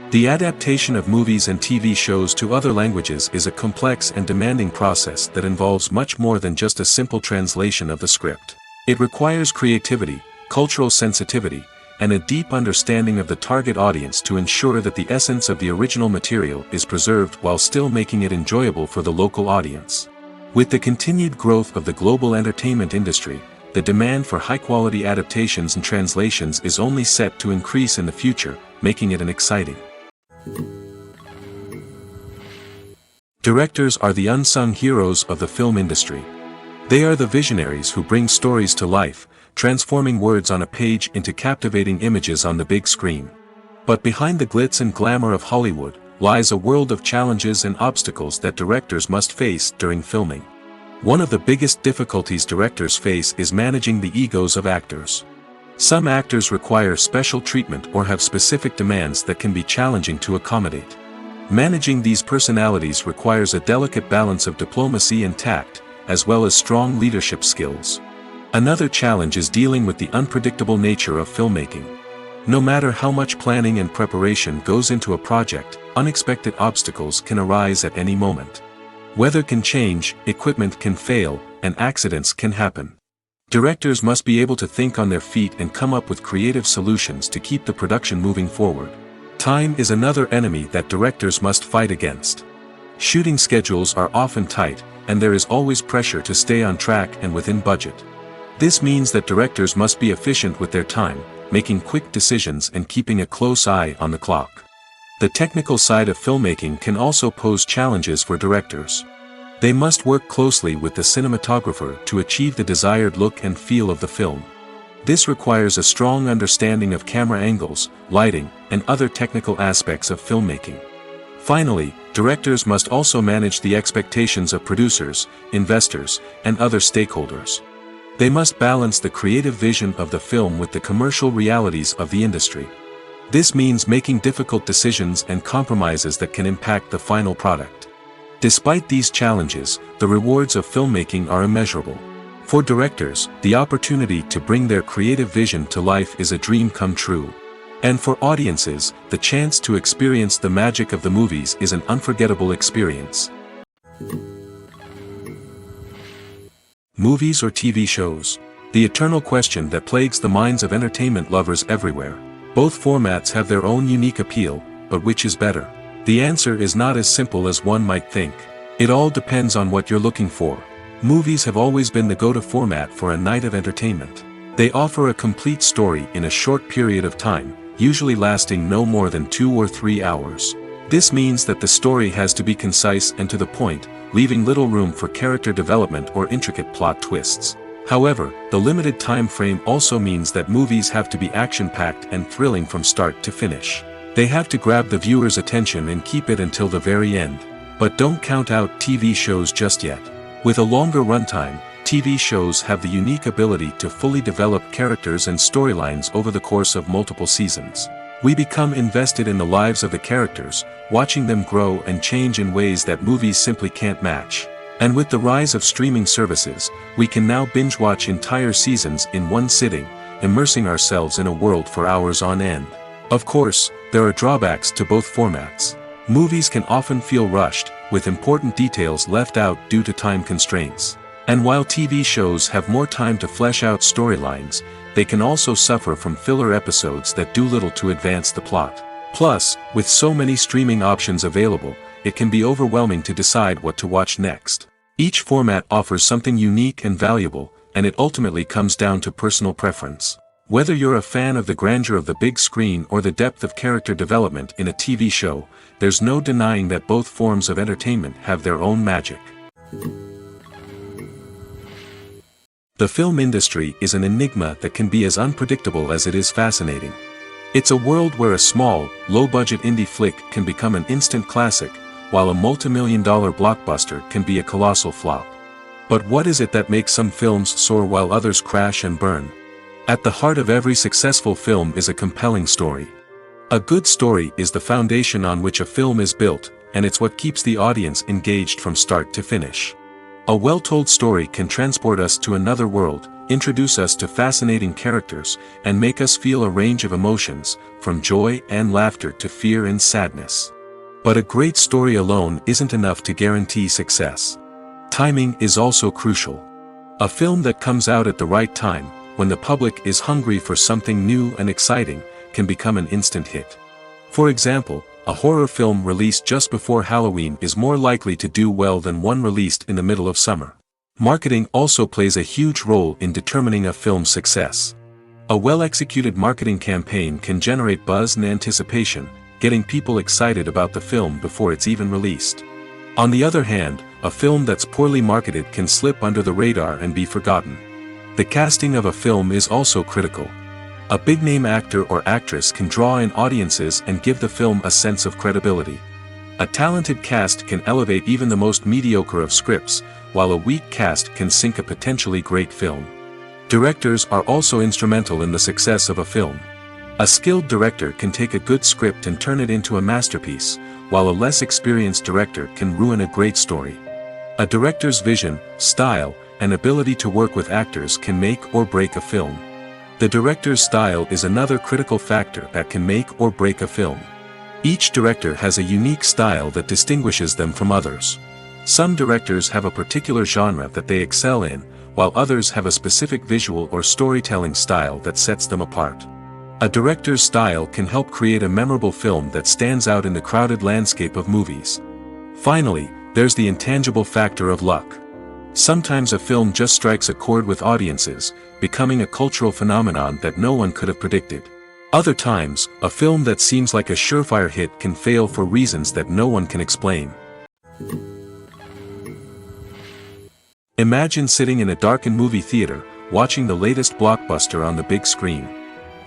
The adaptation of movies and TV shows to other languages is a complex and demanding process that involves much more than just a simple translation of the script. It requires creativity, cultural sensitivity, and a deep understanding of the target audience to ensure that the essence of the original material is preserved while still making it enjoyable for the local audience. With the continued growth of the global entertainment industry, the demand for high-quality adaptations and translations is only set to increase in the future, making it an exciting. Directors are the unsung heroes of the film industry. They are the visionaries who bring stories to life, transforming words on a page into captivating images on the big screen. But behind the glitz and glamour of Hollywood lies a world of challenges and obstacles that directors must face during filming. One of the biggest difficulties directors face is managing the egos of actors. Some actors require special treatment or have specific demands that can be challenging to accommodate. Managing these personalities requires a delicate balance of diplomacy and tact, as well as strong leadership skills. Another challenge is dealing with the unpredictable nature of filmmaking. No matter how much planning and preparation goes into a project, unexpected obstacles can arise at any moment. Weather can change, equipment can fail, and accidents can happen. Directors must be able to think on their feet and come up with creative solutions to keep the production moving forward. Time is another enemy that directors must fight against. Shooting schedules are often tight, and there is always pressure to stay on track and within budget. This means that directors must be efficient with their time, making quick decisions and keeping a close eye on the clock. The technical side of filmmaking can also pose challenges for directors. They must work closely with the cinematographer to achieve the desired look and feel of the film. This requires a strong understanding of camera angles, lighting, and other technical aspects of filmmaking. Finally, directors must also manage the expectations of producers, investors, and other stakeholders. They must balance the creative vision of the film with the commercial realities of the industry. This means making difficult decisions and compromises that can impact the final product. Despite these challenges, the rewards of filmmaking are immeasurable. For directors, the opportunity to bring their creative vision to life is a dream come true. And for audiences, the chance to experience the magic of the movies is an unforgettable experience. Movies or TV shows? The eternal question that plagues the minds of entertainment lovers everywhere. Both formats have their own unique appeal, but which is better? The answer is not as simple as one might think. It all depends on what you're looking for. Movies have always been the go-to format for a night of entertainment. They offer a complete story in a short period of time, usually lasting no more than 2 or 3 hours. This means that the story has to be concise and to the point, leaving little room for character development or intricate plot twists. However, the limited time frame also means that movies have to be action-packed and thrilling from start to finish. They have to grab the viewer's attention and keep it until the very end. But don't count out TV shows just yet. With a longer runtime, TV shows have the unique ability to fully develop characters and storylines over the course of multiple seasons. We become invested in the lives of the characters, watching them grow and change in ways that movies simply can't match. And with the rise of streaming services, we can now binge-watch entire seasons in one sitting, immersing ourselves in a world for hours on end. Of course, there are drawbacks to both formats. Movies can often feel rushed, with important details left out due to time constraints. And while TV shows have more time to flesh out storylines, they can also suffer from filler episodes that do little to advance the plot. Plus, with so many streaming options available, it can be overwhelming to decide what to watch next. Each format offers something unique and valuable, and it ultimately comes down to personal preference. Whether you're a fan of the grandeur of the big screen or the depth of character development in a TV show, there's no denying that both forms of entertainment have their own magic. The film industry is an enigma that can be as unpredictable as it is fascinating. It's a world where a small, low-budget indie flick can become an instant classic, while a multi-million-dollar blockbuster can be a colossal flop. But what is it that makes some films soar while others crash and burn? At the heart of every successful film is a compelling story. A good story is the foundation on which a film is built, and it's what keeps the audience engaged from start to finish. A well-told story can transport us to another world, introduce us to fascinating characters, and make us feel a range of emotions, from joy and laughter to fear and sadness. But a great story alone isn't enough to guarantee success. Timing is also crucial. A film that comes out at the right time, when the public is hungry for something new and exciting, can become an instant hit. For example, a horror film released just before Halloween is more likely to do well than one released in the middle of summer. Marketing also plays a huge role in determining a film's success. A well-executed marketing campaign can generate buzz and anticipation, getting people excited about the film before it's even released. On the other hand, a film that's poorly marketed can slip under the radar and be forgotten. The casting of a film is also critical. A big-name actor or actress can draw in audiences and give the film a sense of credibility. A talented cast can elevate even the most mediocre of scripts, while a weak cast can sink a potentially great film. Directors are also instrumental in the success of a film. A skilled director can take a good script and turn it into a masterpiece, while a less experienced director can ruin a great story. A director's vision, style, and ability to work with actors can make or break a film. The director's style is another critical factor that can make or break a film. Each director has a unique style that distinguishes them from others. Some directors have a particular genre that they excel in, while others have a specific visual or storytelling style that sets them apart. A director's style can help create a memorable film that stands out in the crowded landscape of movies. Finally, there's the intangible factor of luck. Sometimes a film just strikes a chord with audiences, becoming a cultural phenomenon that no one could have predicted. Other times, a film that seems like a surefire hit can fail for reasons that no one can explain. Imagine sitting in a darkened movie theater, watching the latest blockbuster on the big screen.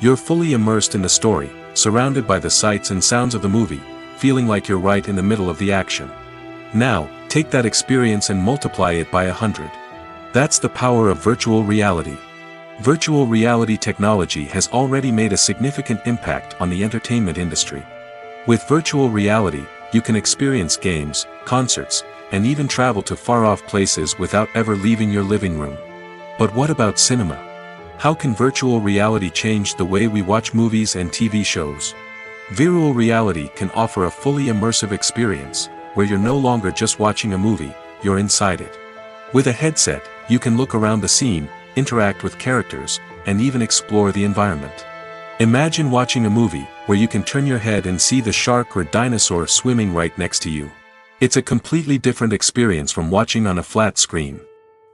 You're fully immersed in the story, surrounded by the sights and sounds of the movie, feeling like you're right in the middle of the action. Now, take that experience and multiply it by 100. That's the power of virtual reality. Virtual reality technology has already made a significant impact on the entertainment industry. With virtual reality, you can experience games, concerts, and even travel to far-off places without ever leaving your living room. But what about cinema? How can virtual reality change the way we watch movies and TV shows? Virtual reality can offer a fully immersive experience, where you're no longer just watching a movie, you're inside it. With a headset, you can look around the scene, interact with characters, and even explore the environment. Imagine watching a movie, where you can turn your head and see the shark or dinosaur swimming right next to you. It's a completely different experience from watching on a flat screen.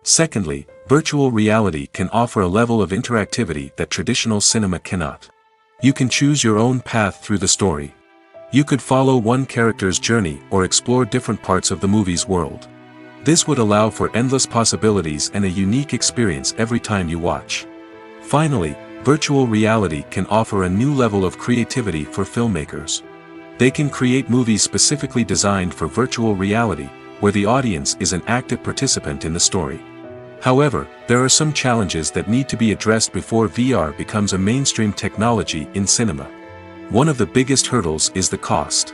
Secondly, virtual reality can offer a level of interactivity that traditional cinema cannot. You can choose your own path through the story. You could follow one character's journey or explore different parts of the movie's world. This would allow for endless possibilities and a unique experience every time you watch. Finally, virtual reality can offer a new level of creativity for filmmakers. They can create movies specifically designed for virtual reality, where the audience is an active participant in the story. However, there are some challenges that need to be addressed before VR becomes a mainstream technology in cinema. One of the biggest hurdles is the cost.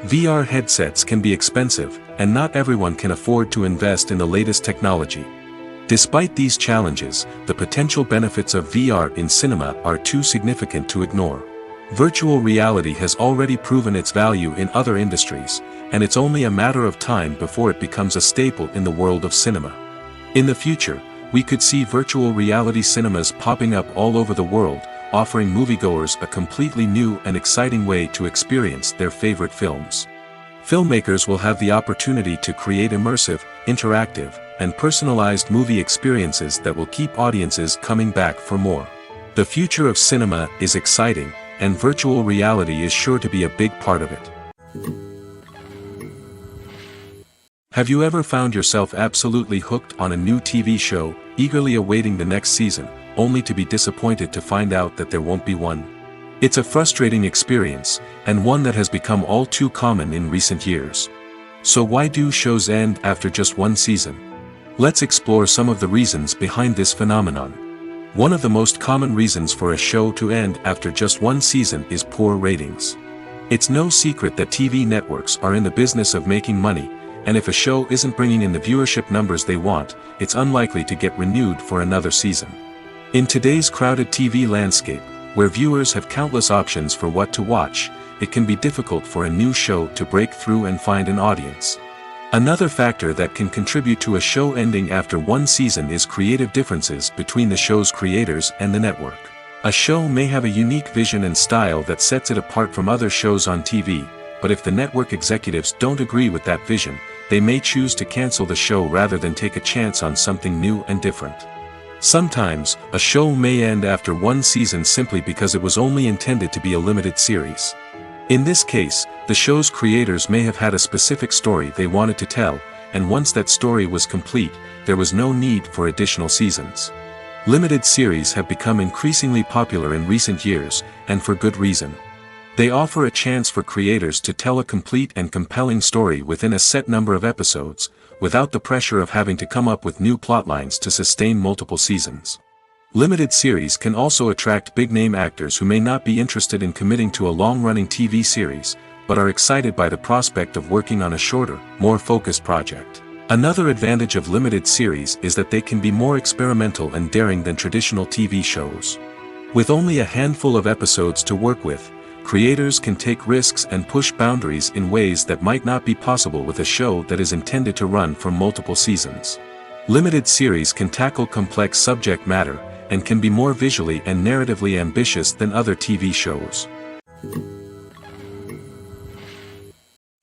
VR headsets can be expensive, and not everyone can afford to invest in the latest technology. Despite these challenges, the potential benefits of VR in cinema are too significant to ignore. Virtual reality has already proven its value in other industries, and it's only a matter of time before it becomes a staple in the world of cinema. In the future, we could see virtual reality cinemas popping up all over the world, offering moviegoers a completely new and exciting way to experience their favorite films. Filmmakers will have the opportunity to create immersive, interactive, and personalized movie experiences that will keep audiences coming back for more. The future of cinema is exciting, and virtual reality is sure to be a big part of it. Have you ever found yourself absolutely hooked on a new TV show, eagerly awaiting the next season, only to be disappointed to find out that there won't be one? It's a frustrating experience, and one that has become all too common in recent years. So why do shows end after just one season? Let's explore some of the reasons behind this phenomenon. One of the most common reasons for a show to end after just one season is poor ratings. It's no secret that TV networks are in the business of making money, and if a show isn't bringing in the viewership numbers they want, it's unlikely to get renewed for another season. In today's crowded TV landscape, where viewers have countless options for what to watch, it can be difficult for a new show to break through and find an audience. Another factor that can contribute to a show ending after one season is creative differences between the show's creators and the network. A show may have a unique vision and style that sets it apart from other shows on TV, but if the network executives don't agree with that vision, they may choose to cancel the show rather than take a chance on something new and different. Sometimes, a show may end after one season simply because it was only intended to be a limited series. In this case, the show's creators may have had a specific story they wanted to tell, and once that story was complete, there was no need for additional seasons. Limited series have become increasingly popular in recent years, and for good reason. They offer a chance for creators to tell a complete and compelling story within a set number of episodes, without the pressure of having to come up with new plotlines to sustain multiple seasons. Limited series can also attract big-name actors who may not be interested in committing to a long-running TV series, but are excited by the prospect of working on a shorter, more focused project. Another advantage of limited series is that they can be more experimental and daring than traditional TV shows. With only a handful of episodes to work with, creators can take risks and push boundaries in ways that might not be possible with a show that is intended to run for multiple seasons. Limited series can tackle complex subject matter, and can be more visually and narratively ambitious than other TV shows.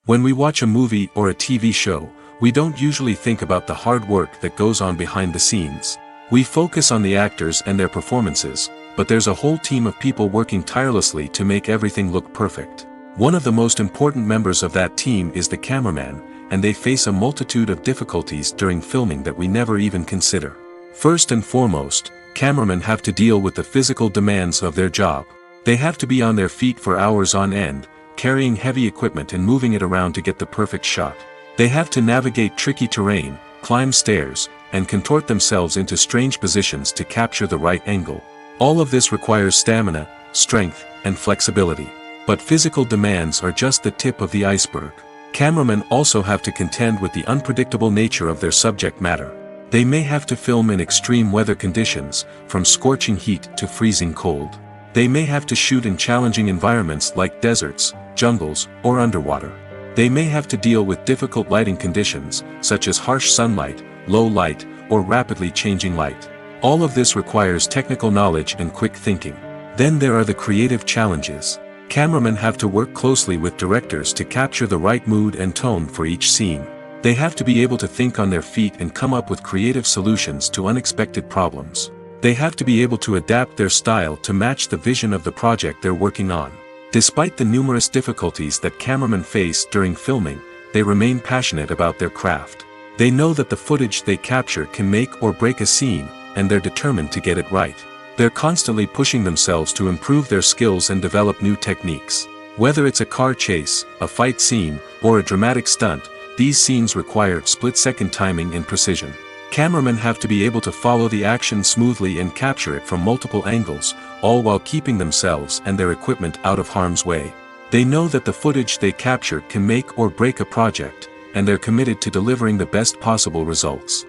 When we watch a movie or a TV show, we don't usually think about the hard work that goes on behind the scenes. We focus on the actors and their performances, but there's a whole team of people working tirelessly to make everything look perfect. One of the most important members of that team is the cameraman, and they face a multitude of difficulties during filming that we never even consider. First and foremost, cameramen have to deal with the physical demands of their job. They have to be on their feet for hours on end, carrying heavy equipment and moving it around to get the perfect shot. They have to navigate tricky terrain, climb stairs, and contort themselves into strange positions to capture the right angle. All of this requires stamina, strength, and flexibility. But physical demands are just the tip of the iceberg. Cameramen also have to contend with the unpredictable nature of their subject matter. They may have to film in extreme weather conditions, from scorching heat to freezing cold. They may have to shoot in challenging environments like deserts, jungles, or underwater. They may have to deal with difficult lighting conditions, such as harsh sunlight, low light, or rapidly changing light. All of this requires technical knowledge and quick thinking. Then there are the creative challenges. Cameramen have to work closely with directors to capture the right mood and tone for each scene. They have to be able to think on their feet and come up with creative solutions to unexpected problems. They have to be able to adapt their style to match the vision of the project they're working on. Despite the numerous difficulties that cameramen face during filming, they remain passionate about their craft. They know that the footage they capture can make or break a scene, and they're determined to get it right. They're constantly pushing themselves to improve their skills and develop new techniques. Whether it's a car chase, a fight scene, or a dramatic stunt, these scenes require split-second timing and precision. Cameramen have to be able to follow the action smoothly and capture it from multiple angles, all while keeping themselves and their equipment out of harm's way. They know that the footage they capture can make or break a project, and they're committed to delivering the best possible results.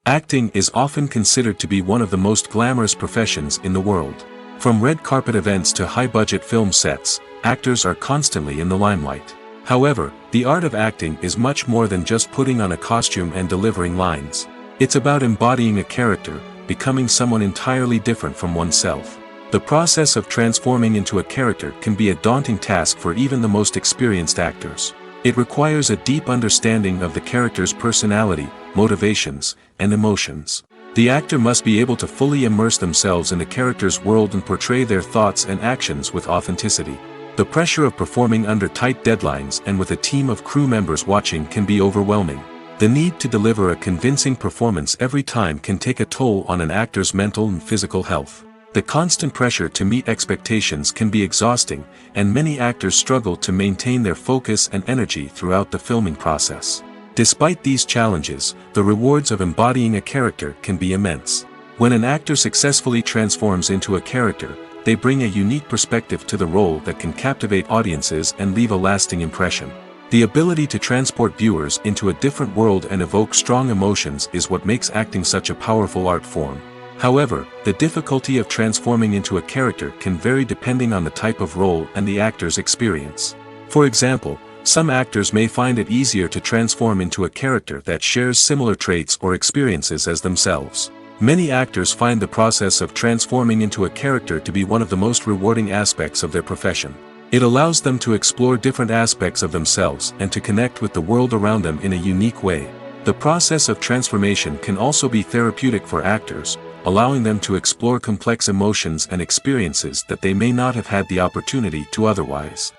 Acting is often considered to be one of the most glamorous professions in the world. From red carpet events to high-budget film sets, actors are constantly in the limelight. However, the art of acting is much more than just putting on a costume and delivering lines. It's about embodying a character, becoming someone entirely different from oneself. The process of transforming into a character can be a daunting task for even the most experienced actors. It requires a deep understanding of the character's personality, motivations, and emotions. The actor must be able to fully immerse themselves in the character's world and portray their thoughts and actions with authenticity. The pressure of performing under tight deadlines and with a team of crew members watching can be overwhelming. The need to deliver a convincing performance every time can take a toll on an actor's mental and physical health. The constant pressure to meet expectations can be exhausting, and many actors struggle to maintain their focus and energy throughout the filming process. Despite these challenges, the rewards of embodying a character can be immense. When an actor successfully transforms into a character, they bring a unique perspective to the role that can captivate audiences and leave a lasting impression. The ability to transport viewers into a different world and evoke strong emotions is what makes acting such a powerful art form. However, the difficulty of transforming into a character can vary depending on the type of role and the actor's experience. For example, some actors may find it easier to transform into a character that shares similar traits or experiences as themselves. Many actors find the process of transforming into a character to be one of the most rewarding aspects of their profession. It allows them to explore different aspects of themselves and to connect with the world around them in a unique way. The process of transformation can also be therapeutic for actors, allowing them to explore complex emotions and experiences that they may not have had the opportunity to otherwise.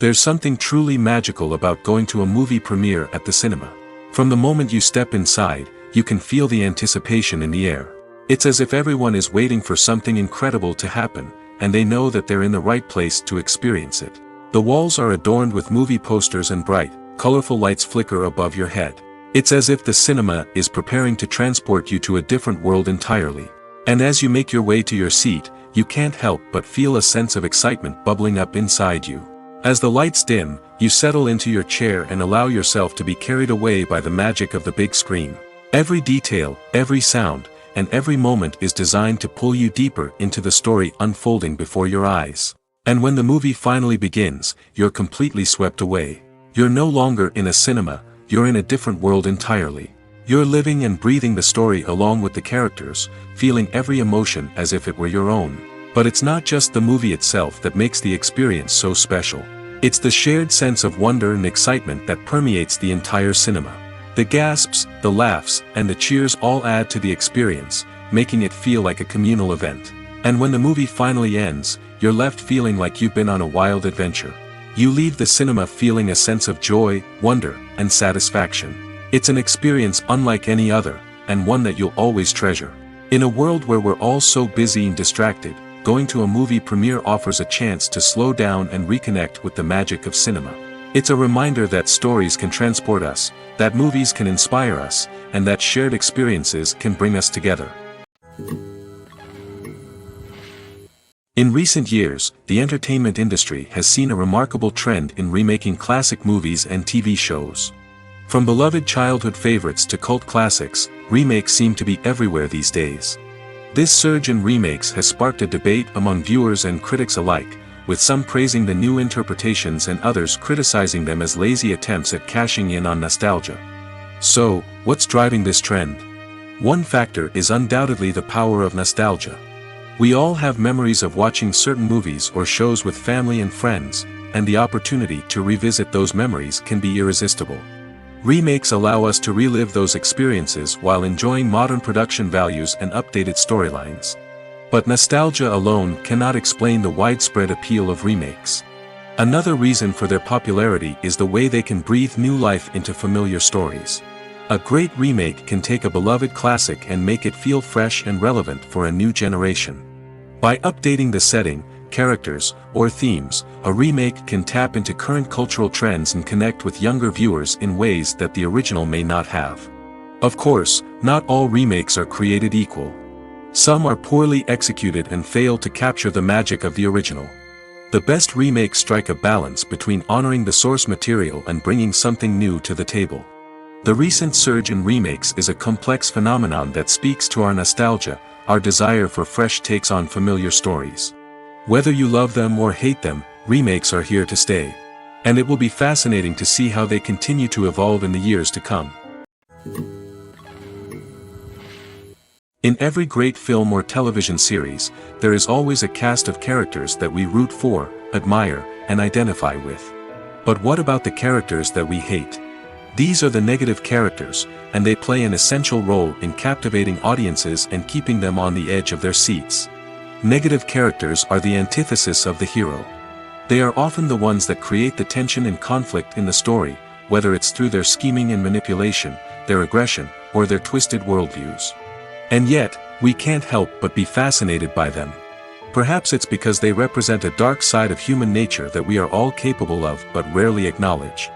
There's something truly magical about going to a movie premiere at the cinema. From the moment you step inside, you can feel the anticipation in the air. It's as if everyone is waiting for something incredible to happen, and they know that they're in the right place to experience it. The walls are adorned with movie posters and bright, colorful lights flicker above your head. It's as if the cinema is preparing to transport you to a different world entirely. And as you make your way to your seat, you can't help but feel a sense of excitement bubbling up inside you. As the lights dim, you settle into your chair and allow yourself to be carried away by the magic of the big screen. Every detail, every sound, and every moment is designed to pull you deeper into the story unfolding before your eyes. And when the movie finally begins, you're completely swept away. You're no longer in a cinema, you're in a different world entirely. You're living and breathing the story along with the characters, feeling every emotion as if it were your own. But it's not just the movie itself that makes the experience so special. It's the shared sense of wonder and excitement that permeates the entire cinema. The gasps, the laughs, and the cheers all add to the experience, making it feel like a communal event. And when the movie finally ends, you're left feeling like you've been on a wild adventure. You leave the cinema feeling a sense of joy, wonder, and satisfaction. It's an experience unlike any other, and one that you'll always treasure. In a world where we're all so busy and distracted, going to a movie premiere offers a chance to slow down and reconnect with the magic of cinema. It's a reminder that stories can transport us, that movies can inspire us, and that shared experiences can bring us together. In recent years, the entertainment industry has seen a remarkable trend in remaking classic movies and TV shows. From beloved childhood favorites to cult classics, remakes seem to be everywhere these days. This surge in remakes has sparked a debate among viewers and critics alike, with some praising the new interpretations and others criticizing them as lazy attempts at cashing in on nostalgia. So, what's driving this trend? One factor is undoubtedly the power of nostalgia. We all have memories of watching certain movies or shows with family and friends, and the opportunity to revisit those memories can be irresistible. Remakes allow us to relive those experiences while enjoying modern production values and updated storylines. But nostalgia alone cannot explain the widespread appeal of remakes. Another reason for their popularity is the way they can breathe new life into familiar stories. A great remake can take a beloved classic and make it feel fresh and relevant for a new generation. By updating the setting, characters, or themes, a remake can tap into current cultural trends and connect with younger viewers in ways that the original may not have. Of course, not all remakes are created equal. Some are poorly executed and fail to capture the magic of the original. The best remakes strike a balance between honoring the source material and bringing something new to the table. The recent surge in remakes is a complex phenomenon that speaks to our nostalgia, our desire for fresh takes on familiar stories. Whether you love them or hate them, remakes are here to stay. And it will be fascinating to see how they continue to evolve in the years to come. In every great film or television series, there is always a cast of characters that we root for, admire, and identify with. But what about the characters that we hate? These are the negative characters, and they play an essential role in captivating audiences and keeping them on the edge of their seats. Negative characters are the antithesis of the hero. They are often the ones that create the tension and conflict in the story, whether it's through their scheming and manipulation, their aggression, or their twisted worldviews. And yet, we can't help but be fascinated by them. Perhaps it's because they represent a dark side of human nature that we are all capable of but rarely acknowledge.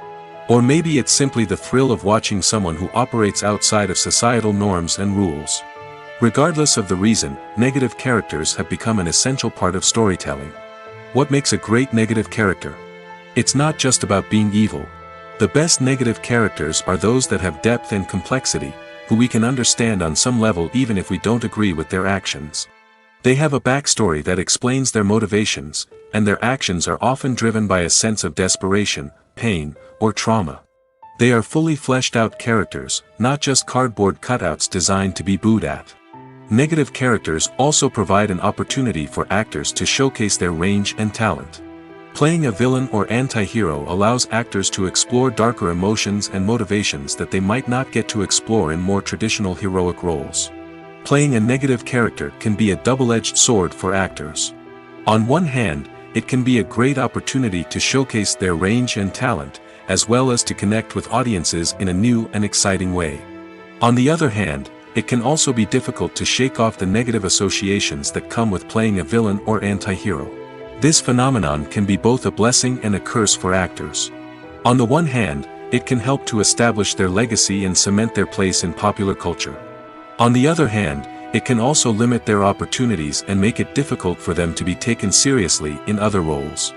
Or maybe it's simply the thrill of watching someone who operates outside of societal norms and rules. Regardless of the reason, negative characters have become an essential part of storytelling. What makes a great negative character? It's not just about being evil. The best negative characters are those that have depth and complexity, who we can understand on some level even if we don't agree with their actions. They have a backstory that explains their motivations, and their actions are often driven by a sense of desperation, pain, or trauma. They are fully fleshed out characters, not just cardboard cutouts designed to be booed at. Negative characters also provide an opportunity for actors to showcase their range and talent. Playing a villain or anti-hero allows actors to explore darker emotions and motivations that they might not get to explore in more traditional heroic roles. Playing a negative character can be a double-edged sword for actors. On one hand, it can be a great opportunity to showcase their range and talent, as well as to connect with audiences in a new and exciting way. On the other hand, it can also be difficult to shake off the negative associations that come with playing a villain or anti-hero. This phenomenon can be both a blessing and a curse for actors. On the one hand, it can help to establish their legacy and cement their place in popular culture. On the other hand, it can also limit their opportunities and make it difficult for them to be taken seriously in other roles.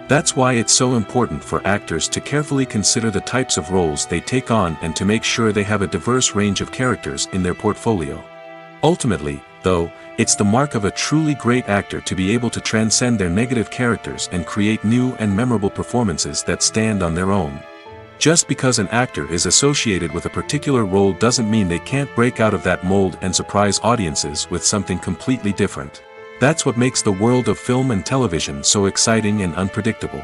That's why it's so important for actors to carefully consider the types of roles they take on and to make sure they have a diverse range of characters in their portfolio. Ultimately, though, it's the mark of a truly great actor to be able to transcend their negative characters and create new and memorable performances that stand on their own. Just because an actor is associated with a particular role doesn't mean they can't break out of that mold and surprise audiences with something completely different. That's what makes the world of film and television so exciting and unpredictable.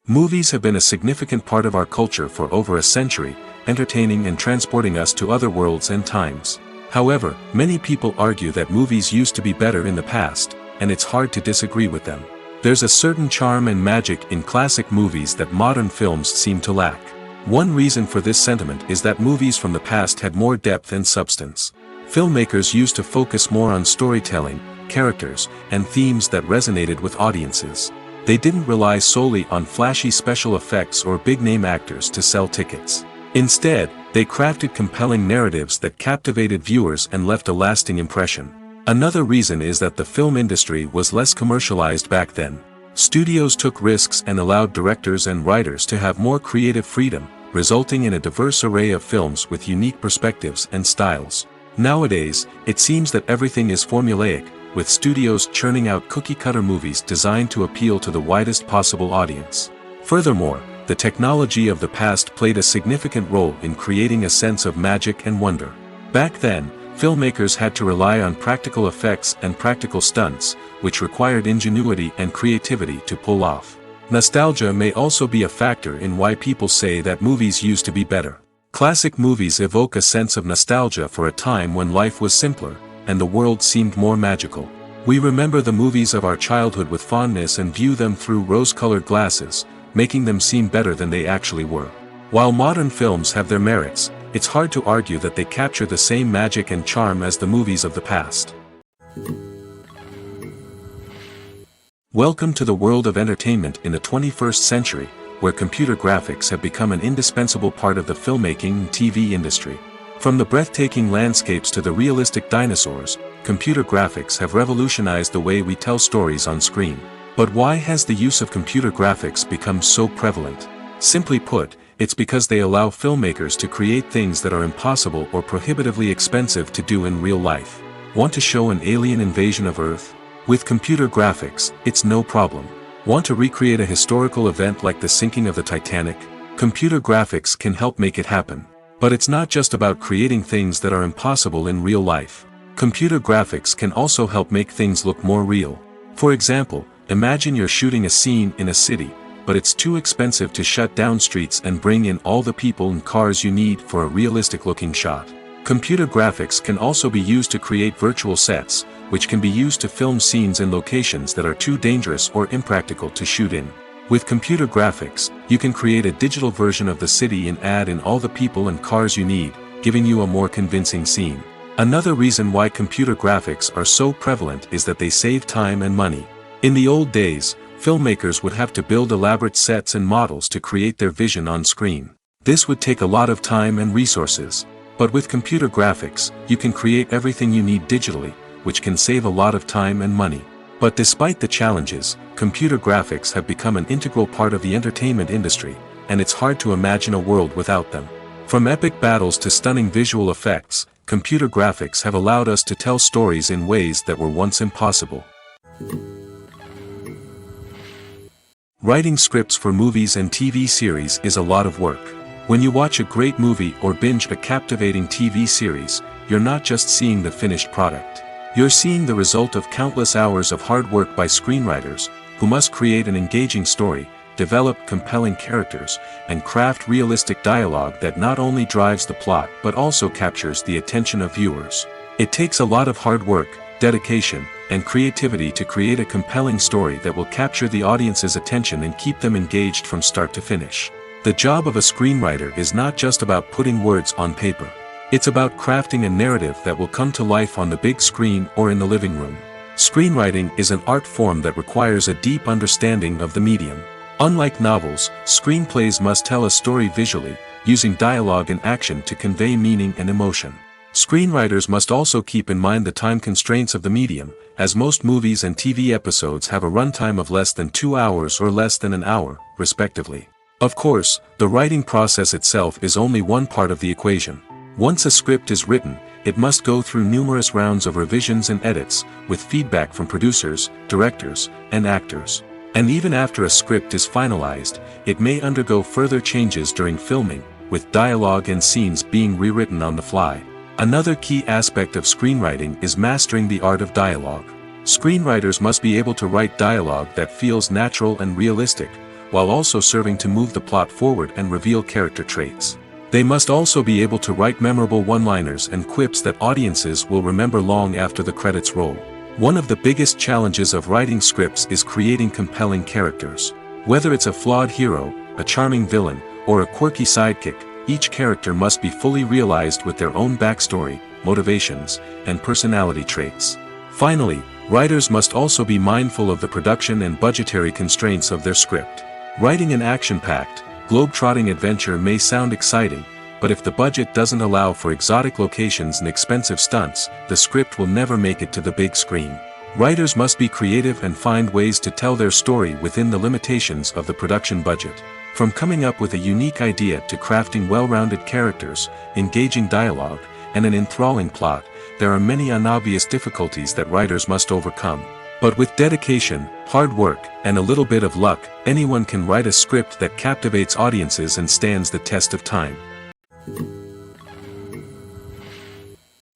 Movies have been a significant part of our culture for over a century, entertaining and transporting us to other worlds and times. However, many people argue that movies used to be better in the past, and it's hard to disagree with them. There's a certain charm and magic in classic movies that modern films seem to lack. One reason for this sentiment is that movies from the past had more depth and substance. Filmmakers used to focus more on storytelling, characters, and themes that resonated with audiences. They didn't rely solely on flashy special effects or big-name actors to sell tickets. Instead, they crafted compelling narratives that captivated viewers and left a lasting impression. Another reason is that the film industry was less commercialized back then. Studios took risks and allowed directors and writers to have more creative freedom, resulting in a diverse array of films with unique perspectives and styles. Nowadays, it seems that everything is formulaic, with studios churning out cookie-cutter movies designed to appeal to the widest possible audience. Furthermore, the technology of the past played a significant role in creating a sense of magic and wonder. Back then, filmmakers had to rely on practical effects and practical stunts, which required ingenuity and creativity to pull off. Nostalgia may also be a factor in why people say that movies used to be better. Classic movies evoke a sense of nostalgia for a time when life was simpler, and the world seemed more magical. We remember the movies of our childhood with fondness and view them through rose-colored glasses, making them seem better than they actually were. While modern films have their merits, it's hard to argue that they capture the same magic and charm as the movies of the past. Welcome to the world of entertainment in the 21st century, where computer graphics have become an indispensable part of the filmmaking and TV industry. From the breathtaking landscapes to the realistic dinosaurs, computer graphics have revolutionized the way we tell stories on screen. But why has the use of computer graphics become so prevalent? Simply put, it's because they allow filmmakers to create things that are impossible or prohibitively expensive to do in real life. Want to show an alien invasion of Earth? With computer graphics, it's no problem. Want to recreate a historical event like the sinking of the Titanic? Computer graphics can help make it happen. But it's not just about creating things that are impossible in real life. Computer graphics can also help make things look more real. For example, imagine you're shooting a scene in a city, but it's too expensive to shut down streets and bring in all the people and cars you need for a realistic-looking shot. Computer graphics can also be used to create virtual sets, which can be used to film scenes in locations that are too dangerous or impractical to shoot in. With computer graphics, you can create a digital version of the city and add in all the people and cars you need, giving you a more convincing scene. Another reason why computer graphics are so prevalent is that they save time and money. In the old days, filmmakers would have to build elaborate sets and models to create their vision on screen. This would take a lot of time and resources. But with computer graphics, you can create everything you need digitally, which can save a lot of time and money. But despite the challenges, computer graphics have become an integral part of the entertainment industry, and it's hard to imagine a world without them. From epic battles to stunning visual effects, computer graphics have allowed us to tell stories in ways that were once impossible. Writing scripts for movies and TV series is a lot of work. When you watch a great movie or binge a captivating TV series, you're not just seeing the finished product. You're seeing the result of countless hours of hard work by screenwriters, who must create an engaging story, develop compelling characters, and craft realistic dialogue that not only drives the plot but also captures the attention of viewers. It takes a lot of hard work, dedication, and creativity to create a compelling story that will capture the audience's attention and keep them engaged from start to finish. The job of a screenwriter is not just about putting words on paper. It's about crafting a narrative that will come to life on the big screen or in the living room. Screenwriting is an art form that requires a deep understanding of the medium. Unlike novels, screenplays must tell a story visually, using dialogue and action to convey meaning and emotion. Screenwriters must also keep in mind the time constraints of the medium, as most movies and TV episodes have a runtime of less than 2 hours or less than an hour, respectively. Of course, the writing process itself is only one part of the equation. Once a script is written, it must go through numerous rounds of revisions and edits, with feedback from producers, directors, and actors. And even after a script is finalized, it may undergo further changes during filming, with dialogue and scenes being rewritten on the fly. Another key aspect of screenwriting is mastering the art of dialogue. Screenwriters must be able to write dialogue that feels natural and realistic, while also serving to move the plot forward and reveal character traits. They must also be able to write memorable one-liners and quips that audiences will remember long after the credits roll. One of the biggest challenges of writing scripts is creating compelling characters. Whether it's a flawed hero, a charming villain, or a quirky sidekick, each character must be fully realized with their own backstory, motivations, and personality traits. Finally, writers must also be mindful of the production and budgetary constraints of their script. Writing an action-packed, globe-trotting adventure may sound exciting, but if the budget doesn't allow for exotic locations and expensive stunts, the script will never make it to the big screen. Writers must be creative and find ways to tell their story within the limitations of the production budget. From coming up with a unique idea to crafting well-rounded characters, engaging dialogue, and an enthralling plot, there are many unobvious difficulties that writers must overcome. But with dedication, hard work, and a little bit of luck, anyone can write a script that captivates audiences and stands the test of time.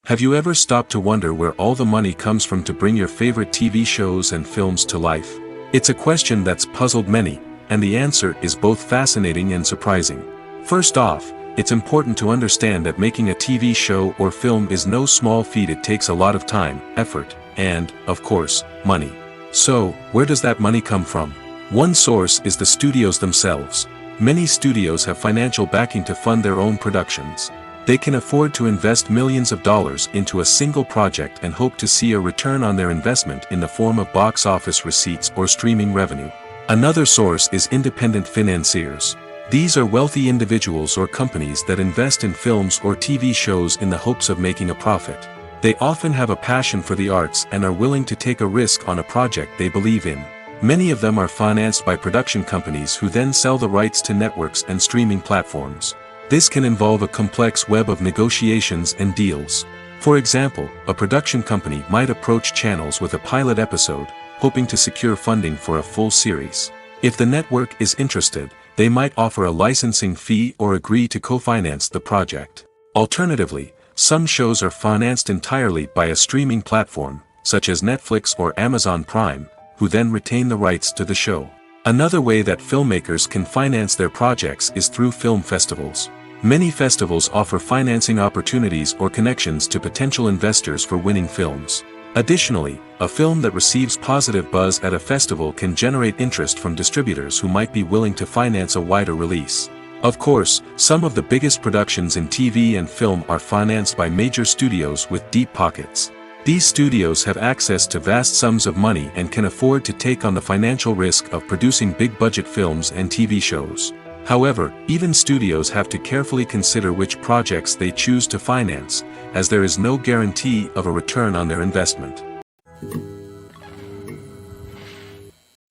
Have you ever stopped to wonder where all the money comes from to bring your favorite TV shows and films to life? It's a question that's puzzled many, and the answer is both fascinating and surprising. First off, it's important to understand that making a TV show or film is no small feat. It takes a lot of time, effort, and, of course, money. So, where does that money come from? One source is the studios themselves. Many studios have financial backing to fund their own productions. They can afford to invest millions of dollars into a single project and hope to see a return on their investment in the form of box office receipts or streaming revenue. Another source is independent financiers. These are wealthy individuals or companies that invest in films or TV shows in the hopes of making a profit. They often have a passion for the arts and are willing to take a risk on a project they believe in. Many of them are financed by production companies who then sell the rights to networks and streaming platforms. This can involve a complex web of negotiations and deals. For example, a production company might approach channels with a pilot episode, hoping to secure funding for a full series. If the network is interested, they might offer a licensing fee or agree to co-finance the project. Alternatively, some shows are financed entirely by a streaming platform, such as Netflix or Amazon Prime, who then retain the rights to the show. Another way that filmmakers can finance their projects is through film festivals. Many festivals offer financing opportunities or connections to potential investors for winning films. Additionally, a film that receives positive buzz at a festival can generate interest from distributors who might be willing to finance a wider release. Of course, some of the biggest productions in TV and film are financed by major studios with deep pockets. These studios have access to vast sums of money and can afford to take on the financial risk of producing big-budget films and TV shows. However, even studios have to carefully consider which projects they choose to finance, as there is no guarantee of a return on their investment.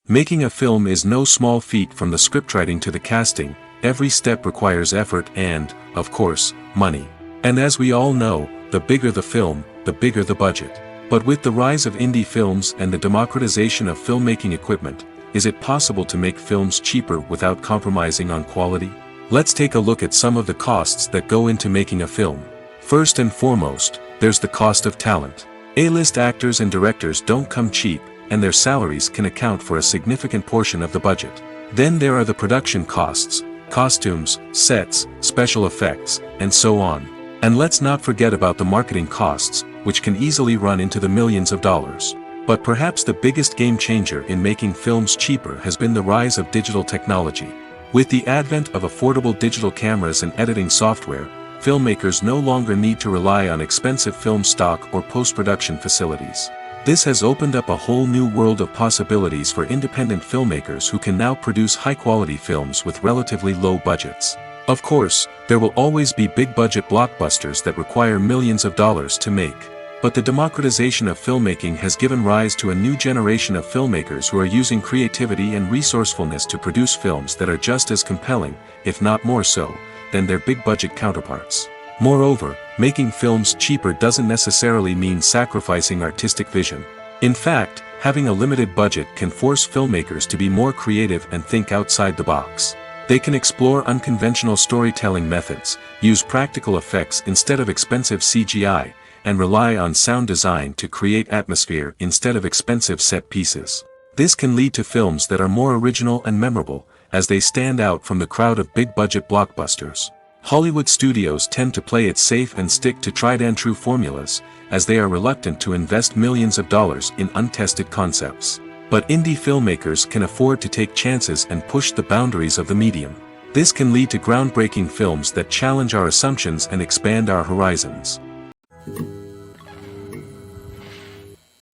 Making a film is no small feat. From the scriptwriting to the casting, every step requires effort and, of course, money. And as we all know, the bigger the film, the bigger the budget. But with the rise of indie films and the democratization of filmmaking equipment, is it possible to make films cheaper without compromising on quality? Let's take a look at some of the costs that go into making a film. First and foremost, there's the cost of talent. A-list actors and directors don't come cheap, and their salaries can account for a significant portion of the budget. Then there are the production costs, costumes, sets, special effects, and so on. And let's not forget about the marketing costs, which can easily run into the millions of dollars. But perhaps the biggest game changer in making films cheaper has been the rise of digital technology. With the advent of affordable digital cameras and editing software, filmmakers no longer need to rely on expensive film stock or post-production facilities. This has opened up a whole new world of possibilities for independent filmmakers who can now produce high-quality films with relatively low budgets. Of course, there will always be big-budget blockbusters that require millions of dollars to make. But the democratization of filmmaking has given rise to a new generation of filmmakers who are using creativity and resourcefulness to produce films that are just as compelling, if not more so, than their big-budget counterparts. Moreover, making films cheaper doesn't necessarily mean sacrificing artistic vision. In fact, having a limited budget can force filmmakers to be more creative and think outside the box. They can explore unconventional storytelling methods, use practical effects instead of expensive CGI, and rely on sound design to create atmosphere instead of expensive set pieces. This can lead to films that are more original and memorable, as they stand out from the crowd of big-budget blockbusters. Hollywood studios tend to play it safe and stick to tried-and-true formulas, as they are reluctant to invest millions of dollars in untested concepts. But indie filmmakers can afford to take chances and push the boundaries of the medium. This can lead to groundbreaking films that challenge our assumptions and expand our horizons.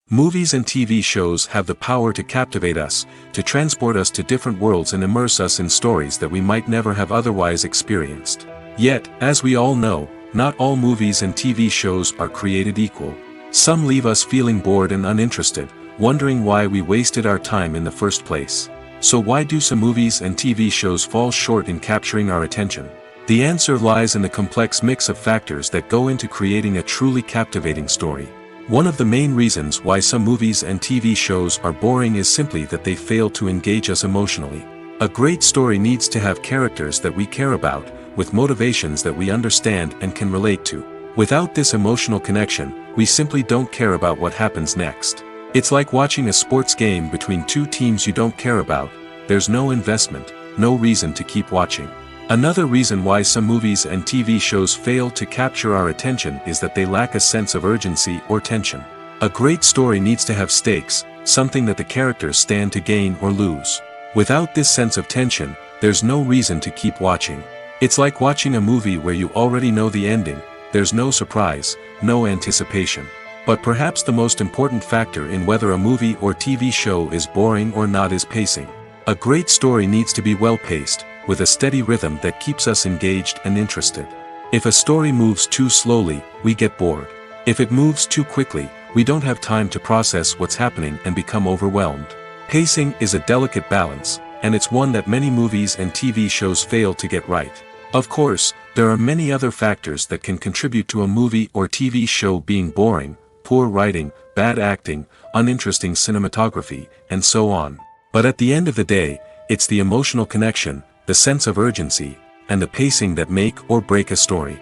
Movies and TV shows have the power to captivate us, to transport us to different worlds and immerse us in stories that we might never have otherwise experienced. Yet, as we all know, not all movies and TV shows are created equal. Some leave us feeling bored and uninterested, wondering why we wasted our time in the first place. So why do some movies and TV shows fall short in capturing our attention? The answer lies in the complex mix of factors that go into creating a truly captivating story. One of the main reasons why some movies and TV shows are boring is simply that they fail to engage us emotionally. A great story needs to have characters that we care about, with motivations that we understand and can relate to. Without this emotional connection, we simply don't care about what happens next. It's like watching a sports game between two teams you don't care about. There's no investment, no reason to keep watching. Another reason why some movies and TV shows fail to capture our attention is that they lack a sense of urgency or tension. A great story needs to have stakes, something that the characters stand to gain or lose. Without this sense of tension, there's no reason to keep watching. It's like watching a movie where you already know the ending. There's no surprise, no anticipation. But perhaps the most important factor in whether a movie or TV show is boring or not is pacing. A great story needs to be well-paced, with a steady rhythm that keeps us engaged and interested. If a story moves too slowly, we get bored. If it moves too quickly, we don't have time to process what's happening and become overwhelmed. Pacing is a delicate balance, and it's one that many movies and TV shows fail to get right. Of course, there are many other factors that can contribute to a movie or TV show being boring: poor writing, bad acting, uninteresting cinematography, and so on. But at the end of the day, it's the emotional connection, the sense of urgency, and the pacing that make or break a story.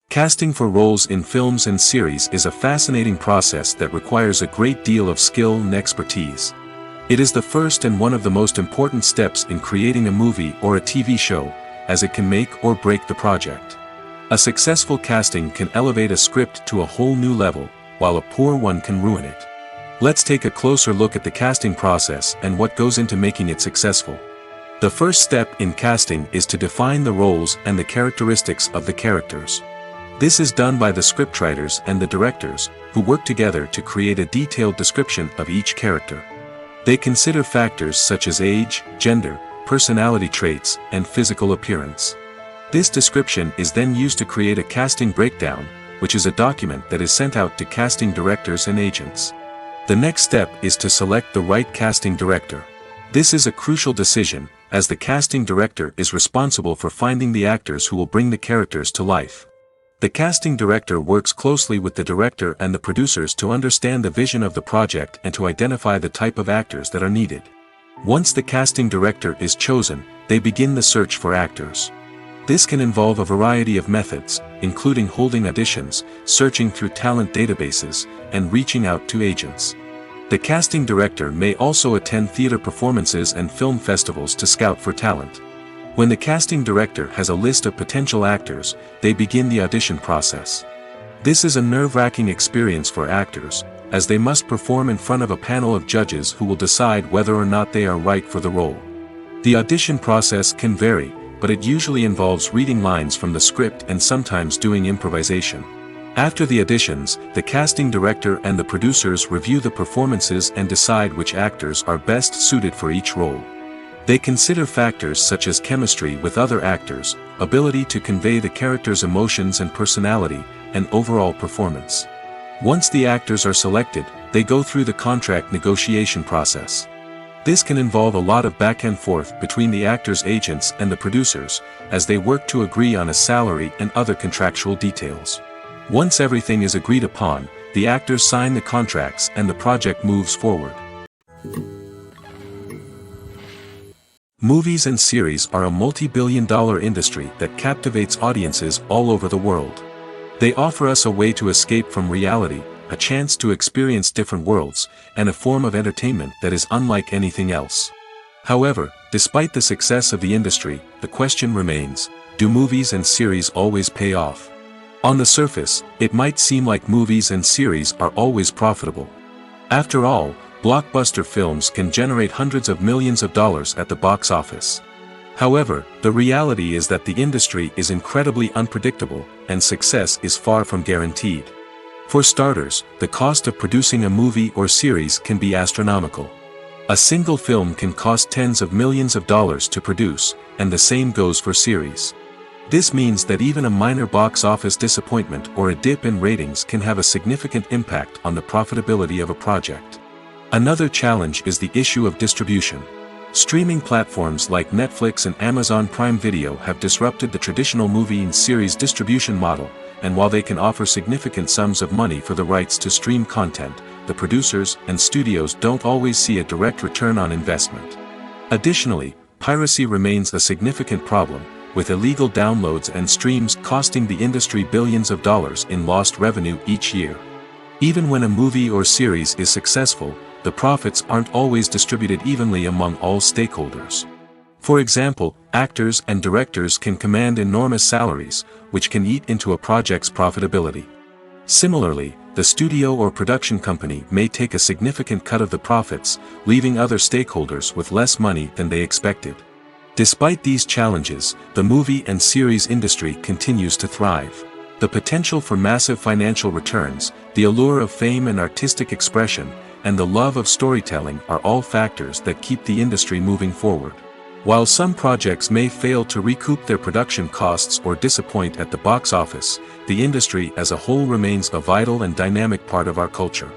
Casting for roles in films and series is a fascinating process that requires a great deal of skill and expertise. It is the first and one of the most important steps in creating a movie or a TV show, as it can make or break the project. A successful casting can elevate a script to a whole new level, while a poor one can ruin it. Let's take a closer look at the casting process and what goes into making it successful. The first step in casting is to define the roles and the characteristics of the characters. This is done by the scriptwriters and the directors, who work together to create a detailed description of each character. They consider factors such as age, gender, personality traits, and physical appearance. This description is then used to create a casting breakdown, which is a document that is sent out to casting directors and agents. The next step is to select the right casting director. This is a crucial decision, as the casting director is responsible for finding the actors who will bring the characters to life. The casting director works closely with the director and the producers to understand the vision of the project and to identify the type of actors that are needed. Once the casting director is chosen, they begin the search for actors. This can involve a variety of methods, including holding auditions, searching through talent databases, and reaching out to agents. The casting director may also attend theater performances and film festivals to scout for talent. When the casting director has a list of potential actors, they begin the audition process. This is a nerve-wracking experience for actors, as they must perform in front of a panel of judges who will decide whether or not they are right for the role. The audition process can vary, but it usually involves reading lines from the script and sometimes doing improvisation. After the auditions, the casting director and the producers review the performances and decide which actors are best suited for each role. They consider factors such as chemistry with other actors, ability to convey the character's emotions and personality, and overall performance. Once the actors are selected, they go through the contract negotiation process. This can involve a lot of back and forth between the actors' agents and the producers, as they work to agree on a salary and other contractual details. Once everything is agreed upon, the actors sign the contracts and the project moves forward. Movies and series are a multi-billion-dollar industry that captivates audiences all over the world. They offer us a way to escape from reality, a chance to experience different worlds, and a form of entertainment that is unlike anything else. However, despite the success of the industry, the question remains: do movies and series always pay off? On the surface, it might seem like movies and series are always profitable. After all, blockbuster films can generate hundreds of millions of dollars at the box office. However, the reality is that the industry is incredibly unpredictable, and success is far from guaranteed. For starters, the cost of producing a movie or series can be astronomical. A single film can cost tens of millions of dollars to produce, and the same goes for series. This means that even a minor box office disappointment or a dip in ratings can have a significant impact on the profitability of a project. Another challenge is the issue of distribution. Streaming platforms like Netflix and Amazon Prime Video have disrupted the traditional movie and series distribution model, and while they can offer significant sums of money for the rights to stream content, the producers and studios don't always see a direct return on investment. Additionally, piracy remains a significant problem, with illegal downloads and streams costing the industry billions of dollars in lost revenue each year. Even when a movie or series is successful, the profits aren't always distributed evenly among all stakeholders. For example, actors and directors can command enormous salaries, which can eat into a project's profitability. Similarly, the studio or production company may take a significant cut of the profits, leaving other stakeholders with less money than they expected. Despite these challenges, the movie and series industry continues to thrive. The potential for massive financial returns, the allure of fame and artistic expression, and the love of storytelling are all factors that keep the industry moving forward. While some projects may fail to recoup their production costs or disappoint at the box office, the industry as a whole remains a vital and dynamic part of our culture.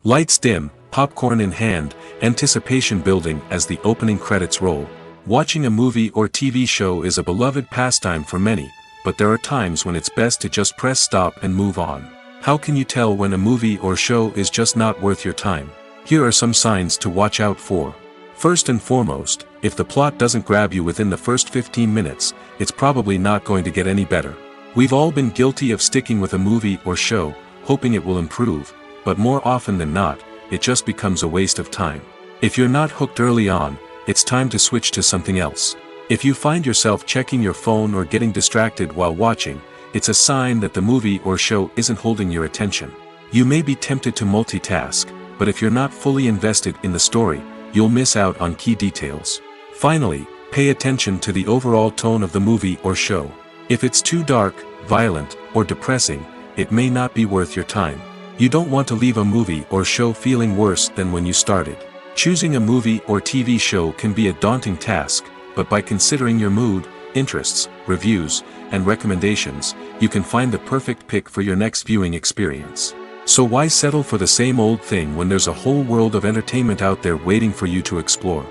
Lights dim, popcorn in hand, anticipation building as the opening credits roll. Watching a movie or TV show is a beloved pastime for many, but there are times when it's best to just press stop and move on. How can you tell when a movie or show is just not worth your time? Here are some signs to watch out for. First and foremost, if the plot doesn't grab you within the first 15 minutes, it's probably not going to get any better. We've all been guilty of sticking with a movie or show, hoping it will improve, but more often than not, it just becomes a waste of time. If you're not hooked early on, it's time to switch to something else. If you find yourself checking your phone or getting distracted while watching, it's a sign that the movie or show isn't holding your attention. You may be tempted to multitask, but if you're not fully invested in the story, you'll miss out on key details. Finally, pay attention to the overall tone of the movie or show. If it's too dark, violent, or depressing, it may not be worth your time. You don't want to leave a movie or show feeling worse than when you started. Choosing a movie or TV show can be a daunting task, but by considering your mood, interests, reviews, and recommendations, you can find the perfect pick for your next viewing experience. So why settle for the same old thing when there's a whole world of entertainment out there waiting for you to explore?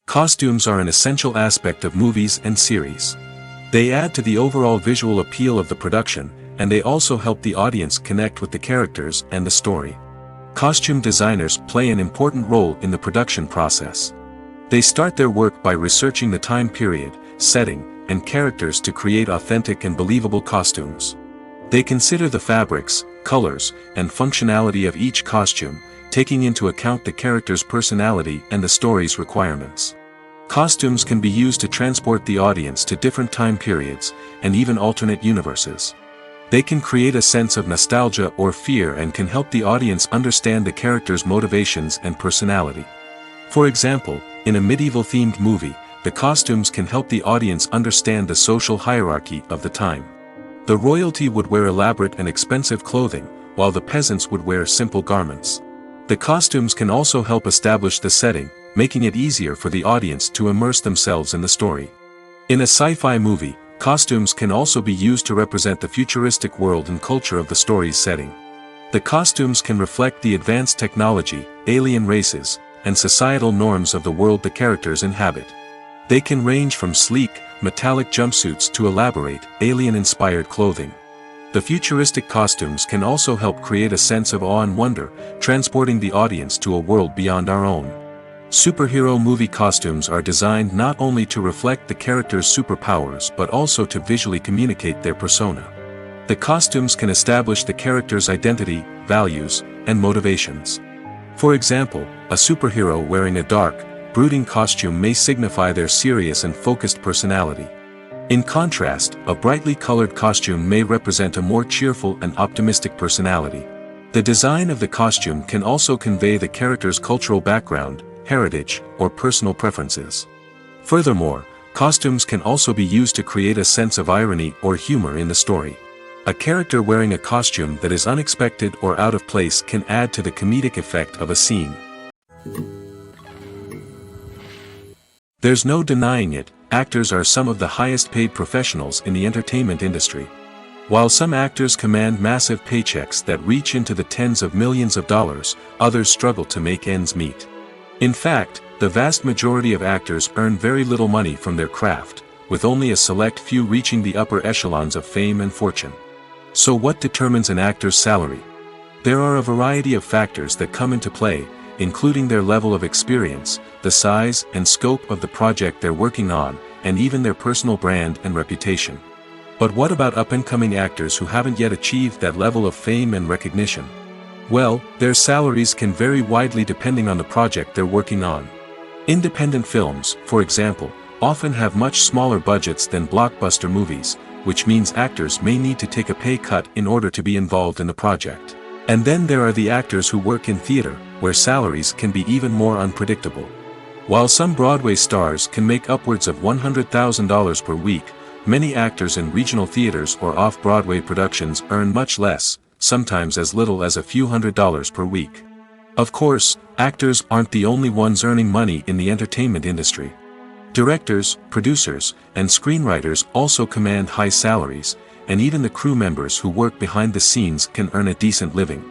Costumes are an essential aspect of movies and series. They add to the overall visual appeal of the production, and they also help the audience connect with the characters and the story. Costume designers play an important role in the production process. They start their work by researching the time period, setting, and characters to create authentic and believable costumes. They consider the fabrics, colors, and functionality of each costume, taking into account the character's personality and the story's requirements. Costumes can be used to transport the audience to different time periods, and even alternate universes. They can create a sense of nostalgia or fear and can help the audience understand the character's motivations and personality. For example, in a medieval-themed movie, the costumes can help the audience understand the social hierarchy of the time. The royalty would wear elaborate and expensive clothing, while the peasants would wear simple garments. The costumes can also help establish the setting, making it easier for the audience to immerse themselves in the story. In a sci-fi movie, costumes can also be used to represent the futuristic world and culture of the story's setting. The costumes can reflect the advanced technology, alien races, and societal norms of the world the characters inhabit. They can range from sleek, metallic jumpsuits to elaborate, alien-inspired clothing. The futuristic costumes can also help create a sense of awe and wonder, transporting the audience to a world beyond our own. Superhero movie costumes are designed not only to reflect the character's superpowers but also to visually communicate their persona. The costumes can establish the character's identity, values, and motivations. For example, a superhero wearing a dark, brooding costume may signify their serious and focused personality. In contrast, a brightly colored costume may represent a more cheerful and optimistic personality. The design of the costume can also convey the character's cultural background, heritage, or personal preferences. Furthermore, costumes can also be used to create a sense of irony or humor in the story. A character wearing a costume that is unexpected or out of place can add to the comedic effect of a scene. There's no denying it, actors are some of the highest paid professionals in the entertainment industry. While some actors command massive paychecks that reach into the tens of millions of dollars, others struggle to make ends meet. In fact, the vast majority of actors earn very little money from their craft, with only a select few reaching the upper echelons of fame and fortune. So what determines an actor's salary? There are a variety of factors that come into play, including their level of experience, the size and scope of the project they're working on, and even their personal brand and reputation. But what about up-and-coming actors who haven't yet achieved that level of fame and recognition? Well, their salaries can vary widely depending on the project they're working on. Independent films, for example, often have much smaller budgets than blockbuster movies, which means actors may need to take a pay cut in order to be involved in the project. And then there are the actors who work in theater, where salaries can be even more unpredictable. While some Broadway stars can make upwards of $100,000 per week, many actors in regional theaters or off-Broadway productions earn much less, sometimes as little as a few $100s per week. Of course, actors aren't the only ones earning money in the entertainment industry. Directors, producers, and screenwriters also command high salaries, and even the crew members who work behind the scenes can earn a decent living.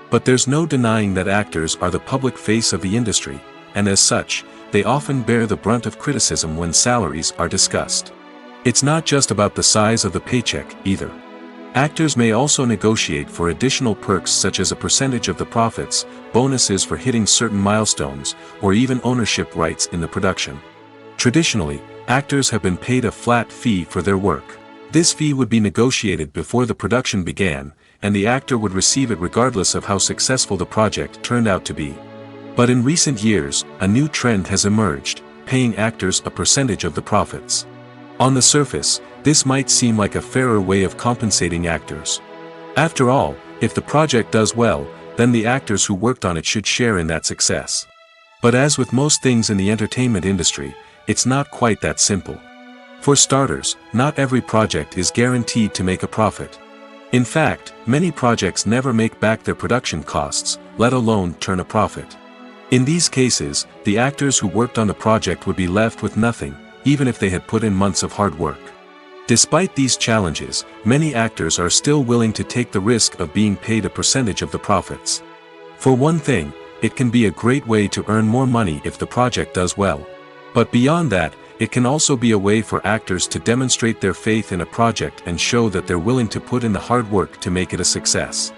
But there's no denying that actors are the public face of the industry, and as such, they often bear the brunt of criticism when salaries are discussed. It's not just about the size of the paycheck, either. Actors may also negotiate for additional perks such as a percentage of the profits, bonuses for hitting certain milestones, or even ownership rights in the production. Traditionally, actors have been paid a flat fee for their work. This fee would be negotiated before the production began, and the actor would receive it regardless of how successful the project turned out to be. But in recent years, a new trend has emerged, paying actors a percentage of the profits. On the surface, this might seem like a fairer way of compensating actors. After all, if the project does well, then the actors who worked on it should share in that success. But as with most things in the entertainment industry, it's not quite that simple. For starters, not every project is guaranteed to make a profit. In fact, many projects never make back their production costs, let alone turn a profit. In these cases, the actors who worked on the project would be left with nothing, even if they had put in months of hard work. Despite these challenges, many actors are still willing to take the risk of being paid a percentage of the profits. For one thing, it can be a great way to earn more money if the project does well. But beyond that, it can also be a way for actors to demonstrate their faith in a project and show that they're willing to put in the hard work to make it a success.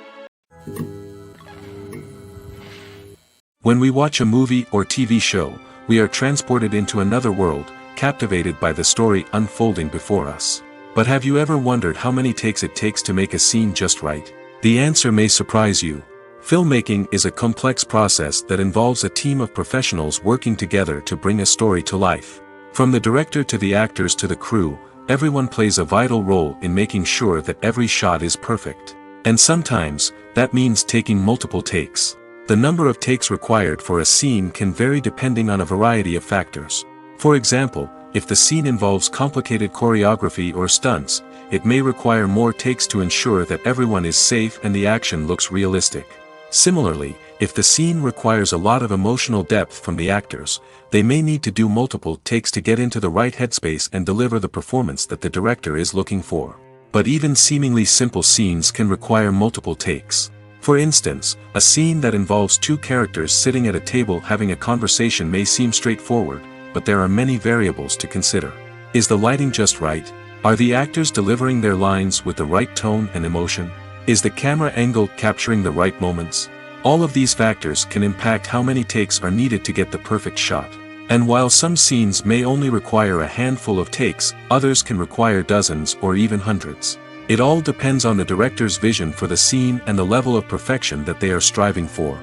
When we watch a movie or TV show, we are transported into another world, captivated by the story unfolding before us. But have you ever wondered how many takes it takes to make a scene just right? The answer may surprise you. Filmmaking is a complex process that involves a team of professionals working together to bring a story to life. From the director to the actors to the crew, everyone plays a vital role in making sure that every shot is perfect. And sometimes, that means taking multiple takes. The number of takes required for a scene can vary depending on a variety of factors. For example, if the scene involves complicated choreography or stunts, it may require more takes to ensure that everyone is safe and the action looks realistic. Similarly, if the scene requires a lot of emotional depth from the actors, they may need to do multiple takes to get into the right headspace and deliver the performance that the director is looking for. But even seemingly simple scenes can require multiple takes. For instance, a scene that involves two characters sitting at a table having a conversation may seem straightforward, but there are many variables to consider. Is the lighting just right? Are the actors delivering their lines with the right tone and emotion? Is the camera angle capturing the right moments? All of these factors can impact how many takes are needed to get the perfect shot. And while some scenes may only require a handful of takes, others can require dozens or even hundreds. It all depends on the director's vision for the scene and the level of perfection that they are striving for.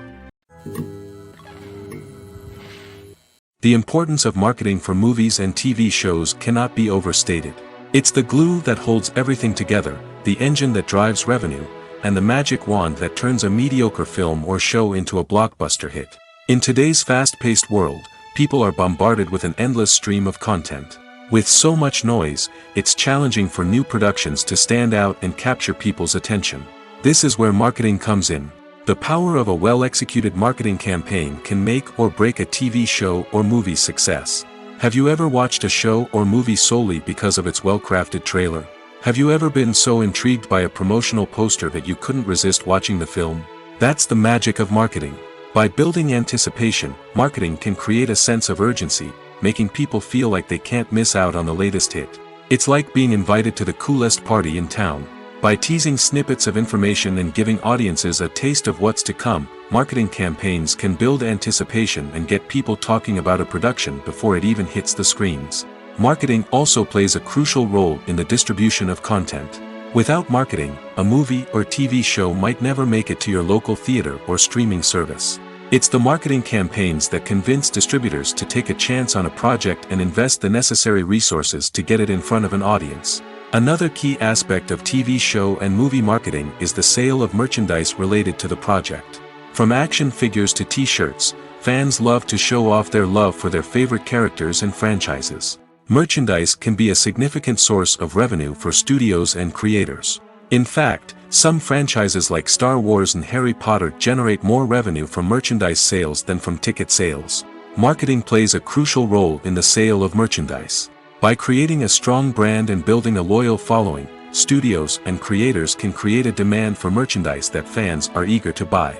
The importance of marketing for movies and TV shows cannot be overstated. It's the glue that holds everything together, the engine that drives revenue, and the magic wand that turns a mediocre film or show into a blockbuster hit. In today's fast-paced world, people are bombarded with an endless stream of content. With so much noise, it's challenging for new productions to stand out and capture people's attention. This is where marketing comes in. The power of a well-executed marketing campaign can make or break a TV show or movie's success. Have you ever watched a show or movie solely because of its well-crafted trailer? Have you ever been so intrigued by a promotional poster that you couldn't resist watching the film? That's the magic of marketing. By building anticipation, marketing can create a sense of urgency, making people feel like they can't miss out on the latest hit. It's like being invited to the coolest party in town. By teasing snippets of information and giving audiences a taste of what's to come, marketing campaigns can build anticipation and get people talking about a production before it even hits the screens. Marketing also plays a crucial role in the distribution of content. Without marketing, a movie or TV show might never make it to your local theater or streaming service. It's the marketing campaigns that convince distributors to take a chance on a project and invest the necessary resources to get it in front of an audience. Another key aspect of TV show and movie marketing is the sale of merchandise related to the project. From action figures to t-shirts, fans love to show off their love for their favorite characters and franchises. Merchandise can be a significant source of revenue for studios and creators. In fact, some franchises like Star Wars and Harry Potter generate more revenue from merchandise sales than from ticket sales. Marketing plays a crucial role in the sale of merchandise. By creating a strong brand and building a loyal following, studios and creators can create a demand for merchandise that fans are eager to buy.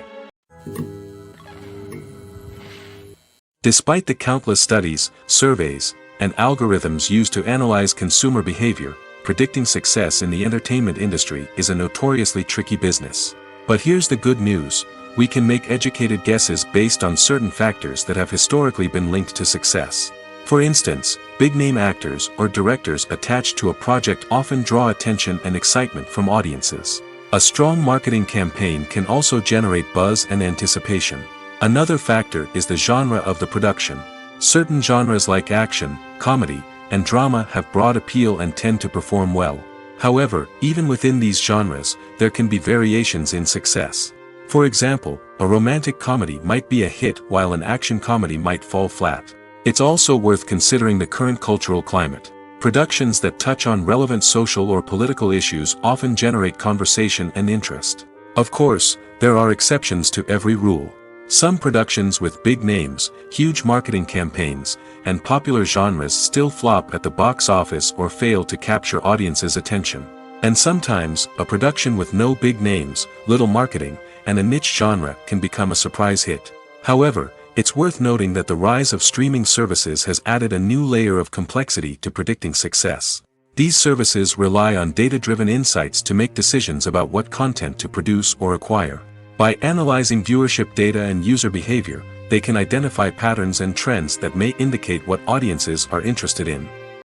Despite the countless studies, surveys, and algorithms used to analyze consumer behavior, predicting success in the entertainment industry is a notoriously tricky business. But here's the good news: we can make educated guesses based on certain factors that have historically been linked to success. For instance, big-name actors or directors attached to a project often draw attention and excitement from audiences. A strong marketing campaign can also generate buzz and anticipation. Another factor is the genre of the production. Certain genres like action, comedy, and drama have broad appeal and tend to perform well. However, even within these genres, there can be variations in success. For example, a romantic comedy might be a hit while an action comedy might fall flat. It's also worth considering the current cultural climate. Productions that touch on relevant social or political issues often generate conversation and interest. Of course, there are exceptions to every rule. Some productions with big names, huge marketing campaigns, and popular genres still flop at the box office or fail to capture audiences' attention. And sometimes, a production with no big names, little marketing, and a niche genre can become a surprise hit. However, it's worth noting that the rise of streaming services has added a new layer of complexity to predicting success. These services rely on data-driven insights to make decisions about what content to produce or acquire. By analyzing viewership data and user behavior, they can identify patterns and trends that may indicate what audiences are interested in.